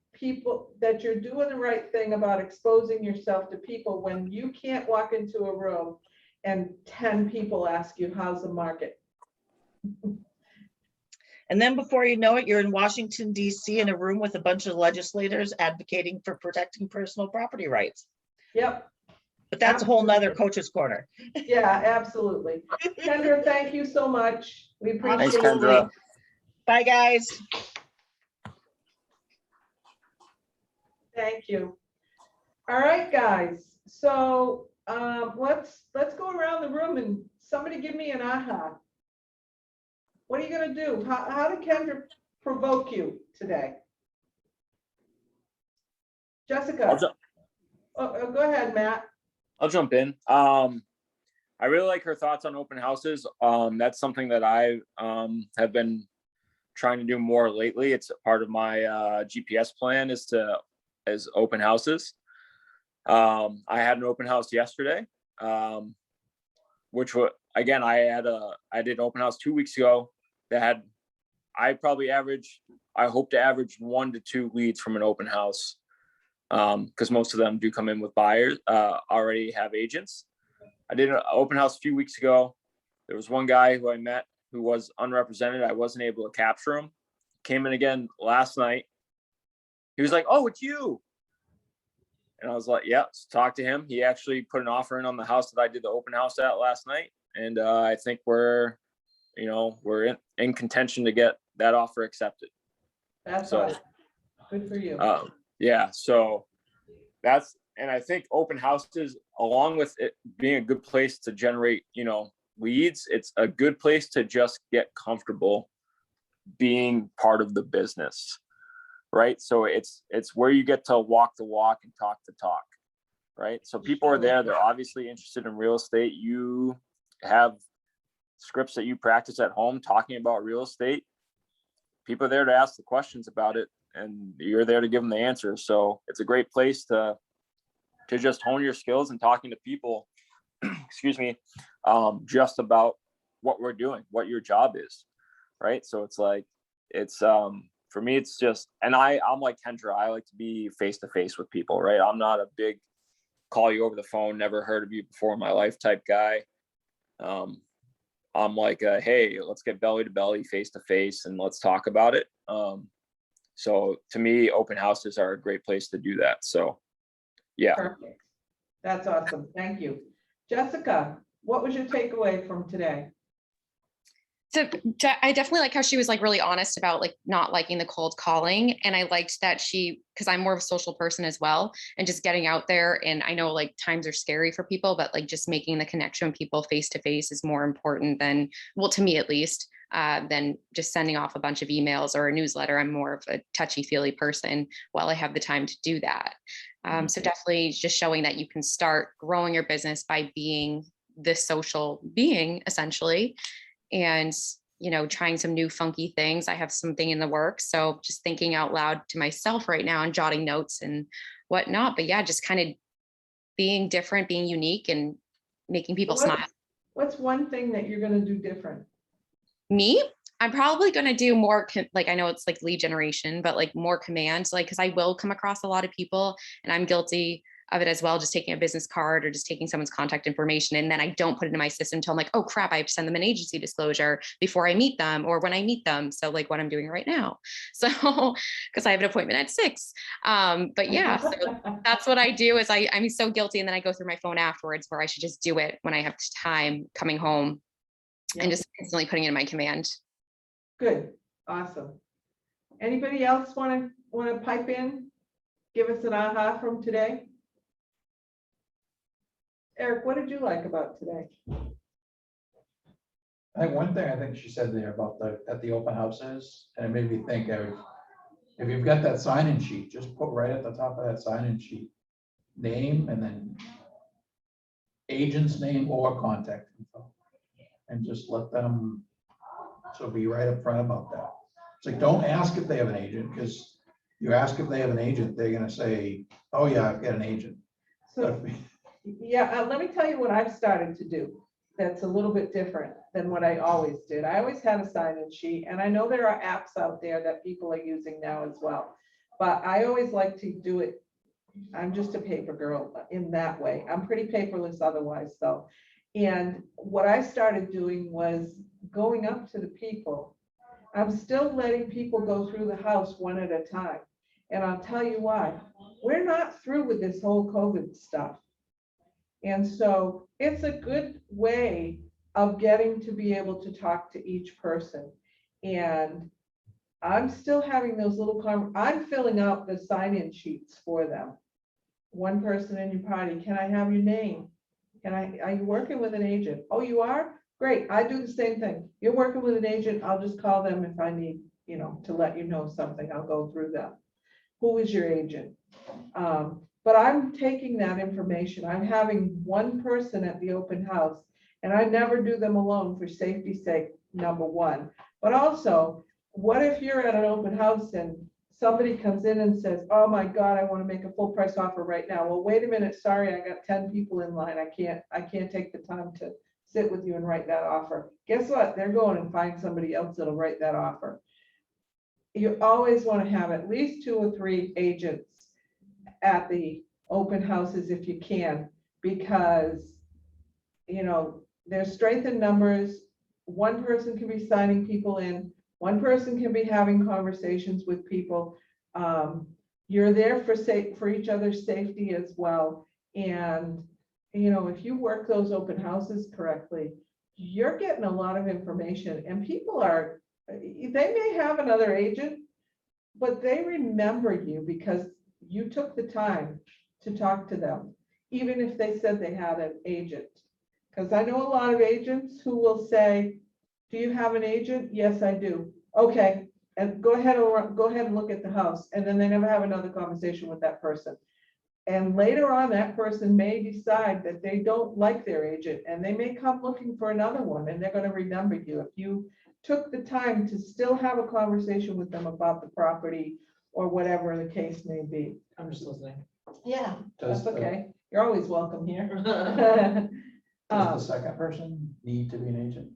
that you're doing the right thing about exposing yourself to people when you can't walk into a room and 10 people ask you, how's the market? And then before you know it, you're in Washington, D.C. in a room with a bunch of legislators advocating for protecting personal property rights. Yep. But that's a whole nother coach's corner. Yeah, absolutely. Kendra, thank you so much. We appreciate Thanks, Kendra. Bye, guys. Thank you. All right, guys. So let's go around the room and somebody give me an aha. What are you gonna do? How did Kendra provoke you today? Jessica. Go ahead, Matt. I'll jump in. I really like her thoughts on open houses. That's something that I have been trying to do more lately. It's part of my GPS plan is open houses. I had an open house yesterday, which was, again, I did an open house 2 weeks ago that had, I hope to average 1 to 2 leads from an open house. Because most of them do come in with buyers, already have agents. I did an open house a few weeks ago. There was one guy who I met who was unrepresented. I wasn't able to capture him. Came in again last night. He was like, "Oh, it's you." And I was like, "Yeah, let's talk to him." He actually put an offer in on the house that I did the open house at last night. And I think we're in contention to get that offer accepted. That's So awesome. Good for you. Yeah, so and I think open houses, along with it being a good place to generate, leads, it's a good place to just get comfortable being part of the business, right? So it's where you get to walk the walk and talk the talk, right? So people are there, they're obviously interested in real estate. You have scripts that you practice at home talking about real estate. People are there to ask the questions about it, and you're there to give them the answers. So it's a great place to just hone your skills and talking to people, excuse me, just about what we're doing, what your job is, right? So it's like, for me, it's just, and I'm like Kendra, I like to be face-to-face with people, right? I'm not a big call you over the phone, never heard of you before in my life type guy. I'm like, hey, let's get belly to belly, face-to-face, and let's talk about it. So to me, open houses are a great place to do that. So, yeah. Perfect. That's awesome. Thank you. Jessica, what was your takeaway from today? So I definitely like how she was like really honest about like not liking the cold calling. And I liked that because I'm more of a social person as well, and just getting out there. And I know like times are scary for people, but like just making the connection with people face to face is more important than, well, to me at least, than just sending off a bunch of emails or a newsletter. I'm more of a touchy-feely person while I have the time to do that. So definitely just showing that you can start growing your business by being this social being essentially. And, trying some new funky things. I have something in the works. So just thinking out loud to myself right now and jotting notes and whatnot. But yeah, just kind of being different, being unique and making people smile. What's one thing that you're going to do different? Me? I'm probably going to do more, I know it's like lead generation, but like more commands, like, cause I will come across a lot of people and I'm guilty of it as well, just taking a business card or just taking someone's contact information. And then I don't put it in my system until I'm like, oh crap, I have to send them an agency disclosure before I meet them or when I meet them. So like what I'm doing right now. So, because I have an appointment at 6. But yeah, so that's what I do is I'm so guilty. And then I go through my phone afterwards where I should just do it when I have time coming home and just instantly putting it in my command. Good, awesome. Anybody else want to pipe in? Give us an aha from today? Eric, what did you like about today? I think one thing I think she said there about at the open houses, and it made me think of, if you've got that sign-in sheet, just put right at the top of that sign-in sheet, name and then agent's name or contact info. And just let them, so be right up front about that. It's like, don't ask if they have an agent, because you ask if they have an agent, they're gonna say, oh yeah, I've got an agent. So, yeah, let me tell you what I've started to do that's a little bit different than what I always did. I always had a sign-in sheet, and I know there are apps out there that people are using now as well. But I always like to do it, I'm just a paper girl in that way. I'm pretty paperless otherwise, though. And what I started doing was going up to the people. I'm still letting people go through the house one at a time. And I'll tell you why. We're not through with this whole COVID stuff. And so it's a good way of getting to be able to talk to each person. And I'm still having those little, I'm filling out the sign-in sheets for them. One person in your party, can I have your name? Are you working with an agent? Oh, you are? Great, I do the same thing. You're working with an agent, I'll just call them if I need, to let you know something, I'll go through them. Who is your agent? But I'm taking that information. I'm having one person at the open house, and I never do them alone for safety's sake, number one. But also, what if you're at an open house and somebody comes in and says, oh my God, I want to make a full price offer right now. Well, wait a minute, sorry, I got 10 people in line. I can't take the time to sit with you and write that offer. Guess what? They're going and find somebody else that'll write that offer. You always want to have at least 2 or 3 agents at the open houses if you can, because there's strength in numbers. One person can be signing people in, one person can be having conversations with people. You're there for each other's safety as well. And if you work those open houses correctly, you're getting a lot of information, and people they may have another agent, but they remember you because you took the time to talk to them, even if they said they had an agent. Because I know a lot of agents who will say, do you have an agent? Yes, I do. Okay, and go ahead and look at the house. And then they never have another conversation with that person. And later on, that person may decide that they don't like their agent, and they may come looking for another one, and they're going to remember you. If you took the time to still have a conversation with them about the property or whatever the case may be. I'm just listening. Yeah, Does that's the- okay. You're always welcome here. Does the second person need to be an agent?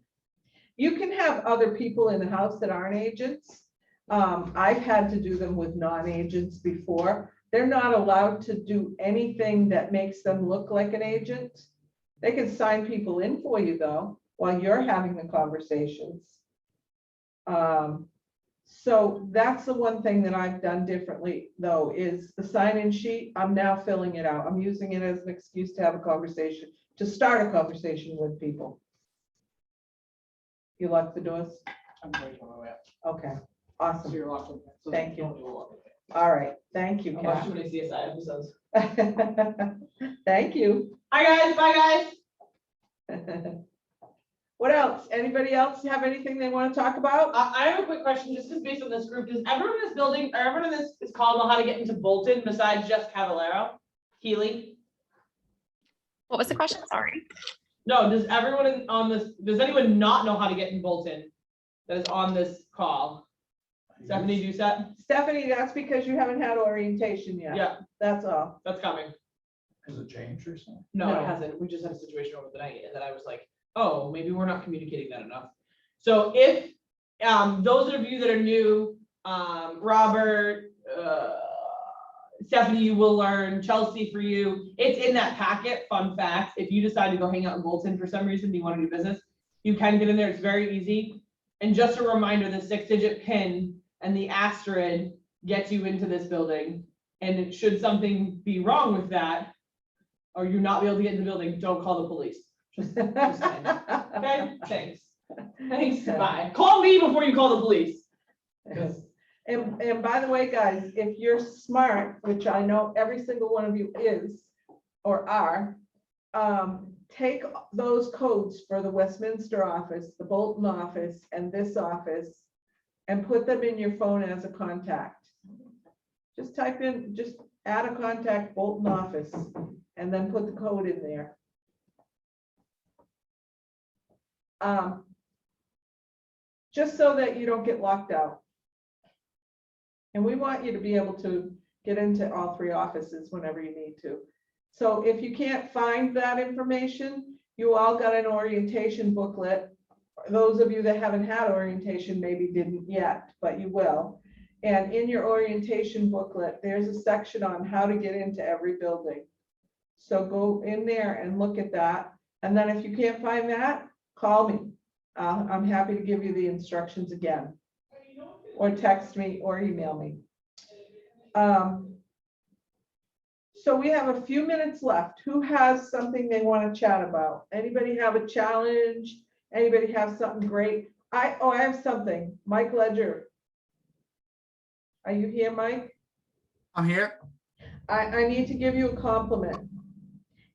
You can have other people in the house that aren't agents. I've had to do them with non-agents before. They're not allowed to do anything that makes them look like an agent. They can sign people in for you though, while you're having the conversations. So that's the one thing that I've done differently though, is the sign-in sheet. I'm now filling it out. I'm using it as an excuse to have a conversation, to start a conversation with people. You lock the doors? I'm ready to go away. Okay, So awesome. you're locked in. So Thank you. don't do a lot of it. All right, thank you, I watched too many CSI episodes. Kat. Thank you. Hi, guys. Bye, guys. What else? Anybody else have anything they want to talk about? I have a quick question, just because based on this group, does everyone in this building, or everyone in this call know how to get into Bolton besides just Cavallaro? Healy? What was the question? Sorry. No, does everyone does anyone not know how to get in Bolton that is on this call? Stephanie Doucette? Stephanie, that's because you haven't had orientation yet. Yeah, That's all. that's coming. Has it changed or something? No, No. it hasn't. We just had a situation over the night and then I was like, oh, maybe we're not communicating that enough. So if, those of you that are new, Robert, Stephanie, you will learn. Chelsea, for you, it's in that packet. Fun fact: if you decide to go hang out in Bolton for some reason, you want to do business, you can get in there. It's very easy. And just a reminder: the 6-digit PIN and the asterisk gets you into this building. And should something be wrong with that, or you not be able to get in the building, don't call the police. Just saying. Okay, thanks. Thanks, bye. Call me before you call the police. And by the way, guys, if you're smart, which I know every single one of you is or are, take those codes for the Westminster office, the Bolton office, and this office, and put them in your phone as a contact. Just type in, just add a contact Bolton office, and then put the code in there. Just so that you don't get locked out. And we want you to be able to get into all 3 offices whenever you need to. So if you can't find that information, you all got an orientation booklet. Those of you that haven't had orientation maybe didn't yet, but you will. And in your orientation booklet, there's a section on how to get into every building. So go in there and look at that. And then if you can't find that, call me. I'm happy to give you the instructions again. Or text me or email me. So we have a few minutes left. Who has something they want to chat about? Anybody have a challenge? Anybody have something great? I have something. Mike Ledger. Are you here, Mike? I'm here. I need to give you a compliment.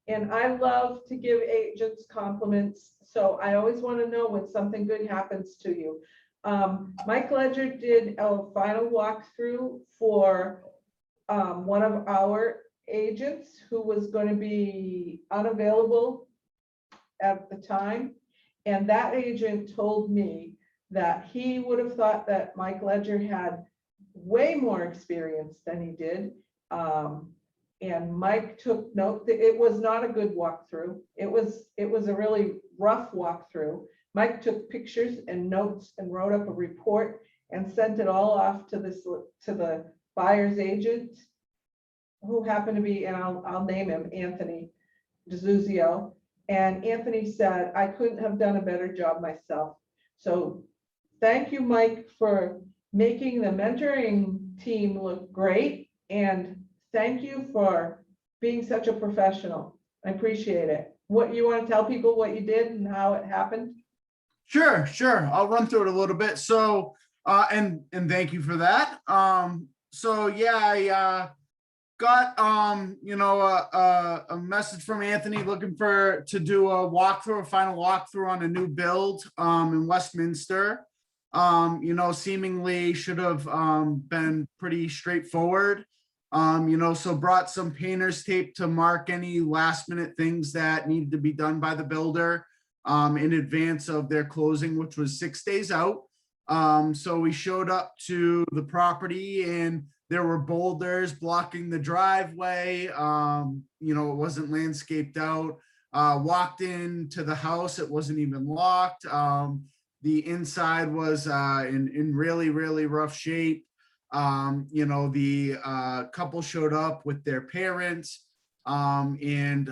And I love to give agents compliments. So I always want to know when something good happens to you. Mike Ledger did a final walkthrough for one of our agents who was going to be unavailable at the time. And that agent told me that he would have thought that Mike Ledger had way more experience than he did. And Mike took note that it was not a good walkthrough. It was a really rough walkthrough. Mike took pictures and notes and wrote up a report and sent it all off to the buyer's agent, who happened to be, and I'll name him, Anthony DeZuzio. And Anthony said, I couldn't have done a better job myself. So thank you, Mike, for making the mentoring team look great. And thank you for being such a professional. I appreciate it. What you want to tell people what you did and how it happened? Sure. I'll run through it a little bit. So, and thank you for that. So yeah, I got a message from Anthony looking to do a final walkthrough on a new build in Westminster. Seemingly should have been pretty straightforward. So brought some painter's tape to mark any last minute things that needed to be done by the builder in advance of their closing, which was 6 days out. So we showed up to the property and there were boulders blocking the driveway. It wasn't landscaped out. Walked into the house, it wasn't even locked. The inside was in really, really rough shape. The couple showed up with their parents, and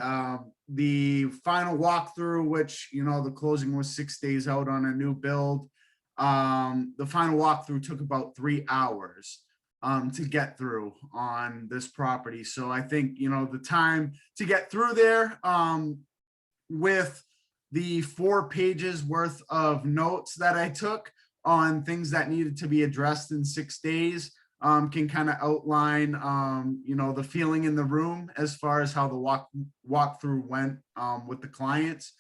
the final walkthrough, which, the closing was 6 days out on a new build. The final walkthrough took about 3 hours to get through on this property. So I think, the time to get through there with the 4 pages worth of notes that I took on things that needed to be addressed in 6 days can kind of outline, the feeling in the room as far as how the walkthrough went with the clients.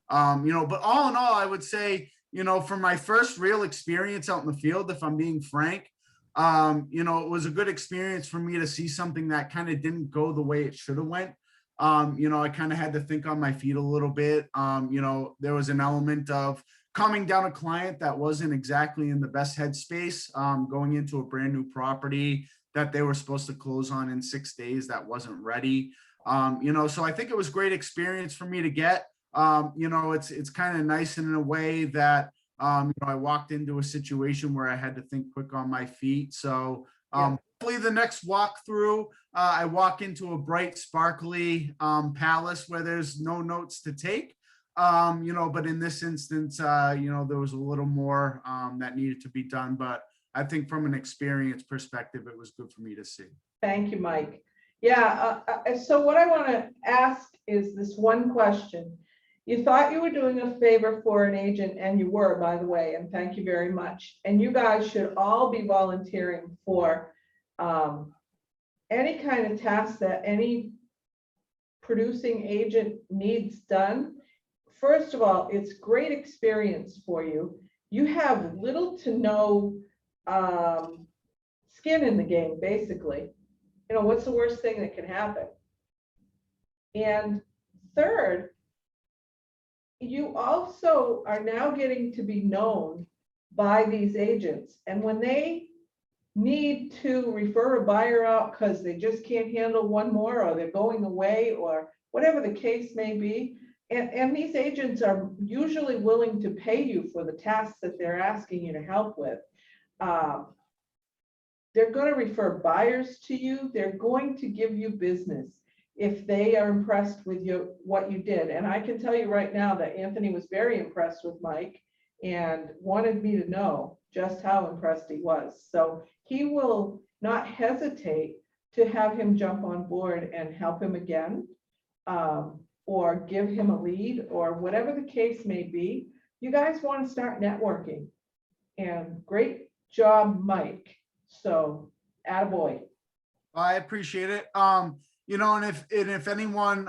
But all in all, I would say, for my first real experience out in the field, if I'm being frank, it was a good experience for me to see something that kind of didn't go the way it should have went. I kind of had to think on my feet a little bit. There was an element of calming down a client that wasn't exactly in the best headspace, going into a brand new property that they were supposed to close on in 6 days that wasn't ready. So I think it was a great experience for me to get. It's kind of nice in a way that I walked into a situation where I had to think quick on my feet. So hopefully the next walkthrough, I walk into a bright, sparkly palace where there's no notes to take. But in this instance, there was a little more that needed to be done. But I think from an experience perspective, it was good for me to see. Thank you, Mike. Yeah, so what I want to ask is this one question. You thought you were doing a favor for an agent, and you were, by the way, and thank you very much. And you guys should all be volunteering for any kind of task that any producing agent needs done. First of all, it's great experience for you. You have little to no skin in the game, basically. What's the worst thing that can happen? And third, you also are now getting to be known by these agents. And when they need to refer a buyer out because they just can't handle one more, or they're going away, or whatever the case may be, and these agents are usually willing to pay you for the tasks that they're asking you to help with. They're going to refer buyers to you. They're going to give you business if they are impressed with what you did. And I can tell you right now that Anthony was very impressed with Mike and wanted me to know just how impressed he was. So he will not hesitate to have him jump on board and help him again, or give him a lead, or whatever the case may be. You guys want to start networking, and great job, Mike. So, attaboy. I appreciate it. And if anyone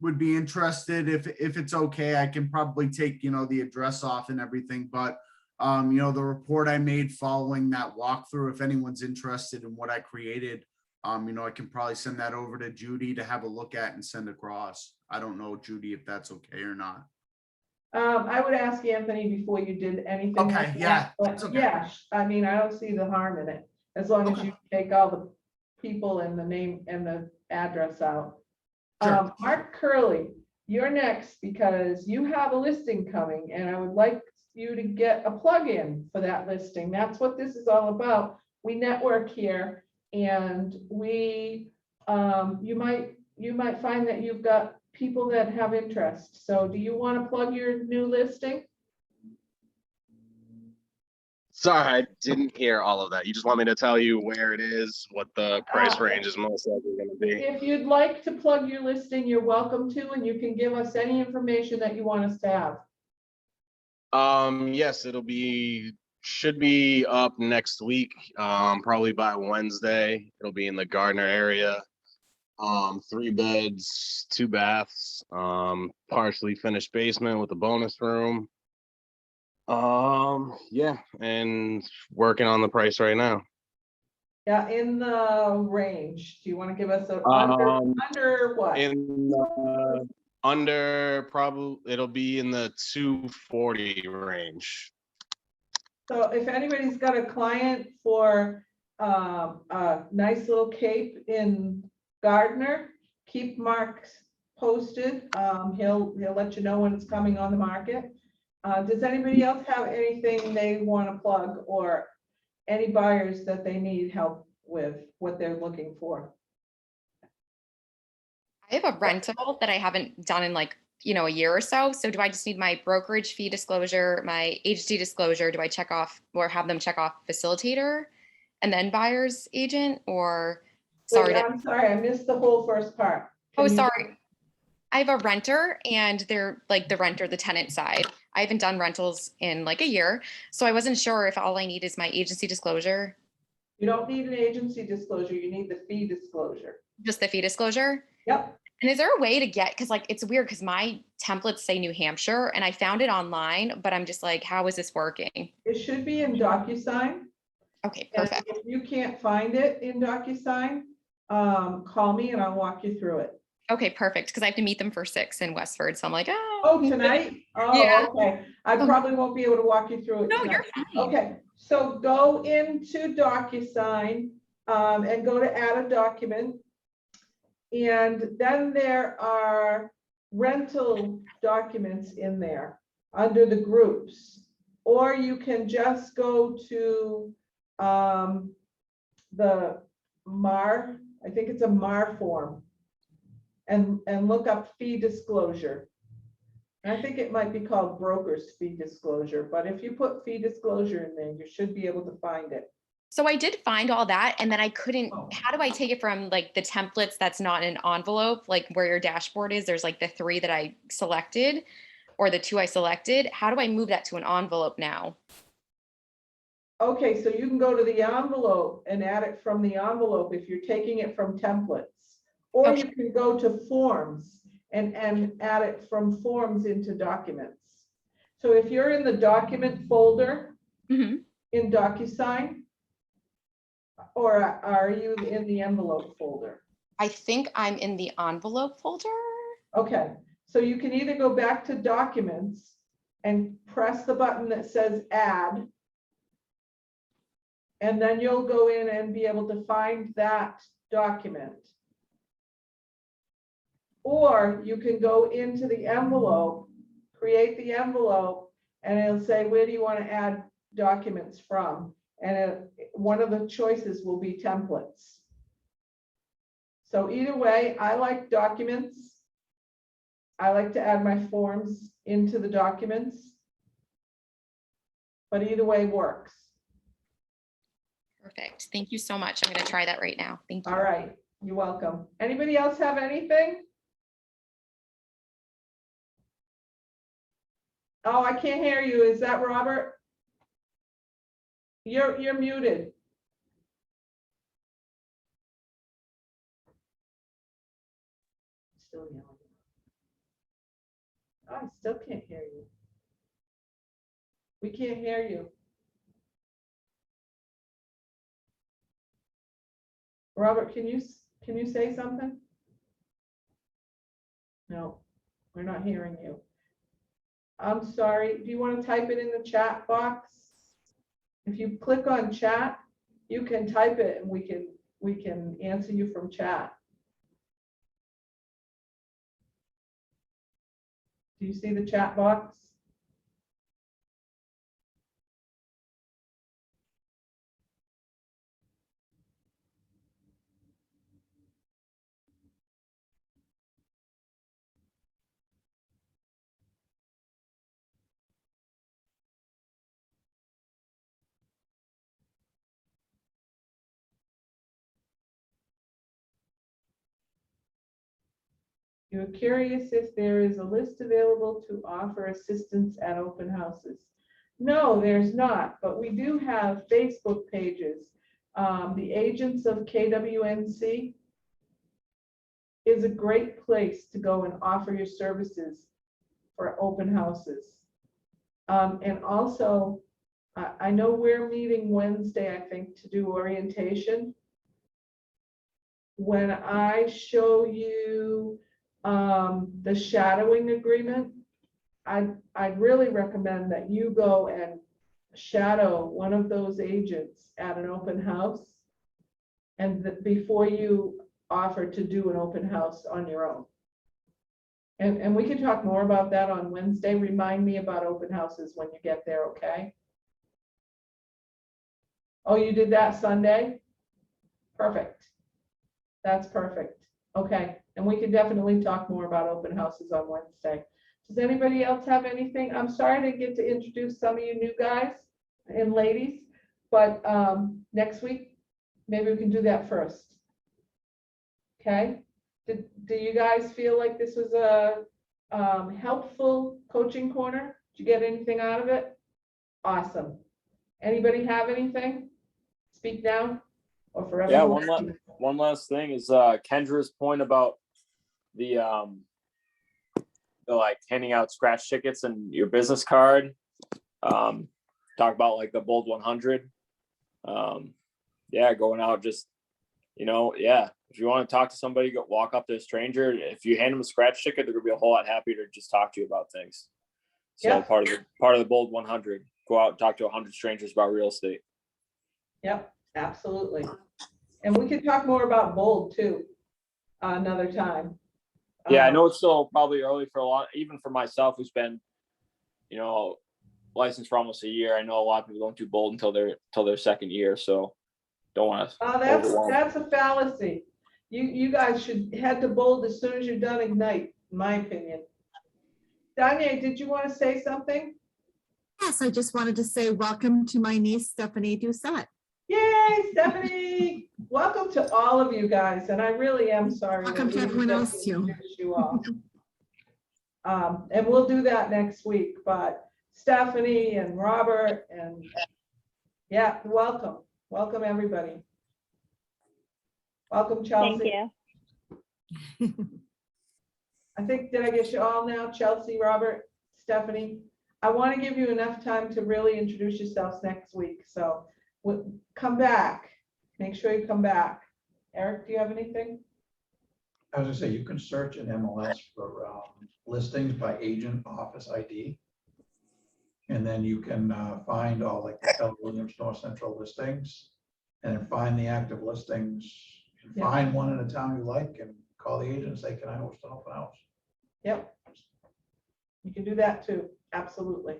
would be interested, if it's okay, I can probably take the address off and everything. But the report I made following that walkthrough, if anyone's interested in what I created, I can probably send that over to Judy to have a look at and send across. I don't know, Judy, if that's okay or not. I would ask Anthony before you did anything. Okay, like yeah, that, but that's okay. yeah, I mean, I don't see the harm in it, as long as Okay. you take all the people and the name and the address out. Sure. Mark Curley, you're next because you have a listing coming, and I would like you to get a plug-in for that listing. That's what this is all about. We network here, and we you might find that you've got people that have interest. So do you want to plug your new listing? Sorry, I didn't hear all of that. You just want me to tell you where it is, what the price range is most likely going to be? If you'd like to plug your listing, you're welcome to, and you can give us any information that you want us to have. Yes, should be up next week, probably by Wednesday. It'll be in the Gardner area. 3 beds, 2 baths, partially finished basement with a bonus room. Yeah, and working on the price right now. Yeah, in the range. Do you want to give us a under what? Under probably it'll be in the 240 range. So if anybody's got a client for a nice little cape in Gardner, keep Mark posted. He'll let you know when it's coming on the market. Does anybody else have anything they want to plug, or any buyers that they need help with what they're looking for? I have a rental that I haven't done in a year or so. So do I just need my brokerage fee disclosure, my agency disclosure? Do I check off or have them check off facilitator and then buyer's agent, or sorry? Wait, I'm sorry, I missed the whole first part. Oh, sorry. I have a renter, and they're like the renter, the tenant side. I haven't done rentals in a year. So I wasn't sure if all I need is my agency disclosure. You don't need an agency disclosure, you need the fee disclosure. Just the fee disclosure? Yep. And is there a way to get, because it's weird because my templates say New Hampshire and I found it online, but I'm just like, how is this working? It should be in DocuSign. Okay, And perfect. if you can't find it in DocuSign, call me and I'll walk you through it. Okay, perfect. Because I have to meet them for 6 in Westford. So I'm like, Oh, tonight? Oh, Yeah. okay. I probably won't be able to walk you through it No, tonight. you're fine. Okay, so go into DocuSign and go to add a document. And then there are rental documents in there under the groups. Or you can just go to the MAR, I think it's a MAR form, and look up fee disclosure. And I think it might be called broker's fee disclosure, but if you put fee disclosure in there, you should be able to find it. So I did find all that, and then I couldn't, Oh. how do I take it from like the templates that's not in an envelope, like where your dashboard is, there's like the 3 that I selected or the 2 I selected. How do I move that to an envelope now? Okay, so you can go to the envelope and add it from the envelope if you're taking it from templates. Or Okay. you can go to forms and add it from forms into documents. So if you're in the document folder Mhm. in DocuSign, or are you in the envelope folder? I think I'm in the envelope folder. Okay, so you can either go back to documents and press the button that says add. And then you'll go in and be able to find that document. Or you can go into the envelope, create the envelope, and it'll say, where do you want to add documents from? And one of the choices will be templates. So either way, I like documents. I like to add my forms into the documents. But either way works. Perfect. Thank you so much. I'm going to try that right now. Thank you. All right, you're welcome. Anybody else have anything? Oh, I can't hear you. Is that Robert? You're muted. Still yelling. Oh, I still can't hear you. We can't hear you. Robert, can you say something? No, we're not hearing you. I'm sorry. Do you want to type it in the chat box? If you click on chat, you can type it and we can answer you from chat. Do you see the chat box? You're curious if there is a list available to offer assistance at open houses. No, there's not, but we do have Facebook pages. The Agents of KWNC is a great place to go and offer your services for open houses. And also, I know we're meeting Wednesday, I think, to do orientation. When I show you the shadowing agreement, I'd really recommend that you go and shadow one of those agents at an open house, and before you offer to do an open house on your own. And we can talk more about that on Wednesday. Remind me about open houses when you get there, okay? Oh, you did that Sunday? Perfect. That's perfect. Okay, and we can definitely talk more about open houses on Wednesday. Does anybody else have anything? I'm sorry to get to introduce some of you new guys and ladies, but next week, maybe we can do that first. Okay? Do you guys feel like this was a helpful coaching corner? Did you get anything out of it? Awesome. Anybody have anything? Speak now or forever. Yeah, one last thing is Kendra's point about the like handing out scratch tickets and your business card. Talk about like the Bold 100. Yeah, going out just, yeah. If you want to talk to somebody, go walk up to a stranger. If you hand them a scratch ticket, they're gonna be a whole lot happier to just talk to you about things. So Yep. part of the Bold 100, go out and talk to 100 strangers about real estate. Yep, absolutely. And we could talk more about Bold too, another time. Yeah, I know it's still probably early for a lot, even for myself, who's been, licensed for almost a year. I know a lot of people don't do Bold until their second year. So don't want to. Oh, that's a fallacy. You guys should head to Bold as soon as you're done Ignite, in my opinion. Danya, did you want to say something? Yes, I just wanted to say welcome to my niece Stephanie Doucette. Yay, Stephanie! Welcome to all of you guys, and I really am sorry. that Welcome we to didn't everyone get else, to too. introduce you all. And we'll do that next week, but Stephanie and Robert and yeah, welcome. Welcome, everybody. Welcome, Chelsea. Thank you. I think, did I get you all now? Chelsea, Robert, Stephanie? I want to give you enough time to really introduce yourselves next week. So come back. Make sure you come back. Eric, do you have anything? I was gonna say, you can search in MLS for listings by agent office ID. And then you can find all like the Keller Williams North Central listings, and then find the active listings. And Yeah. find one in a town you like and call the agent and say, can I host an open house? Yep. You can do that too. Absolutely.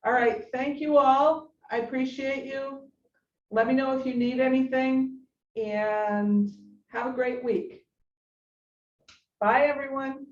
All right. Thank you all. I appreciate you. Let me know if you need anything, and have a great week. Bye, everyone.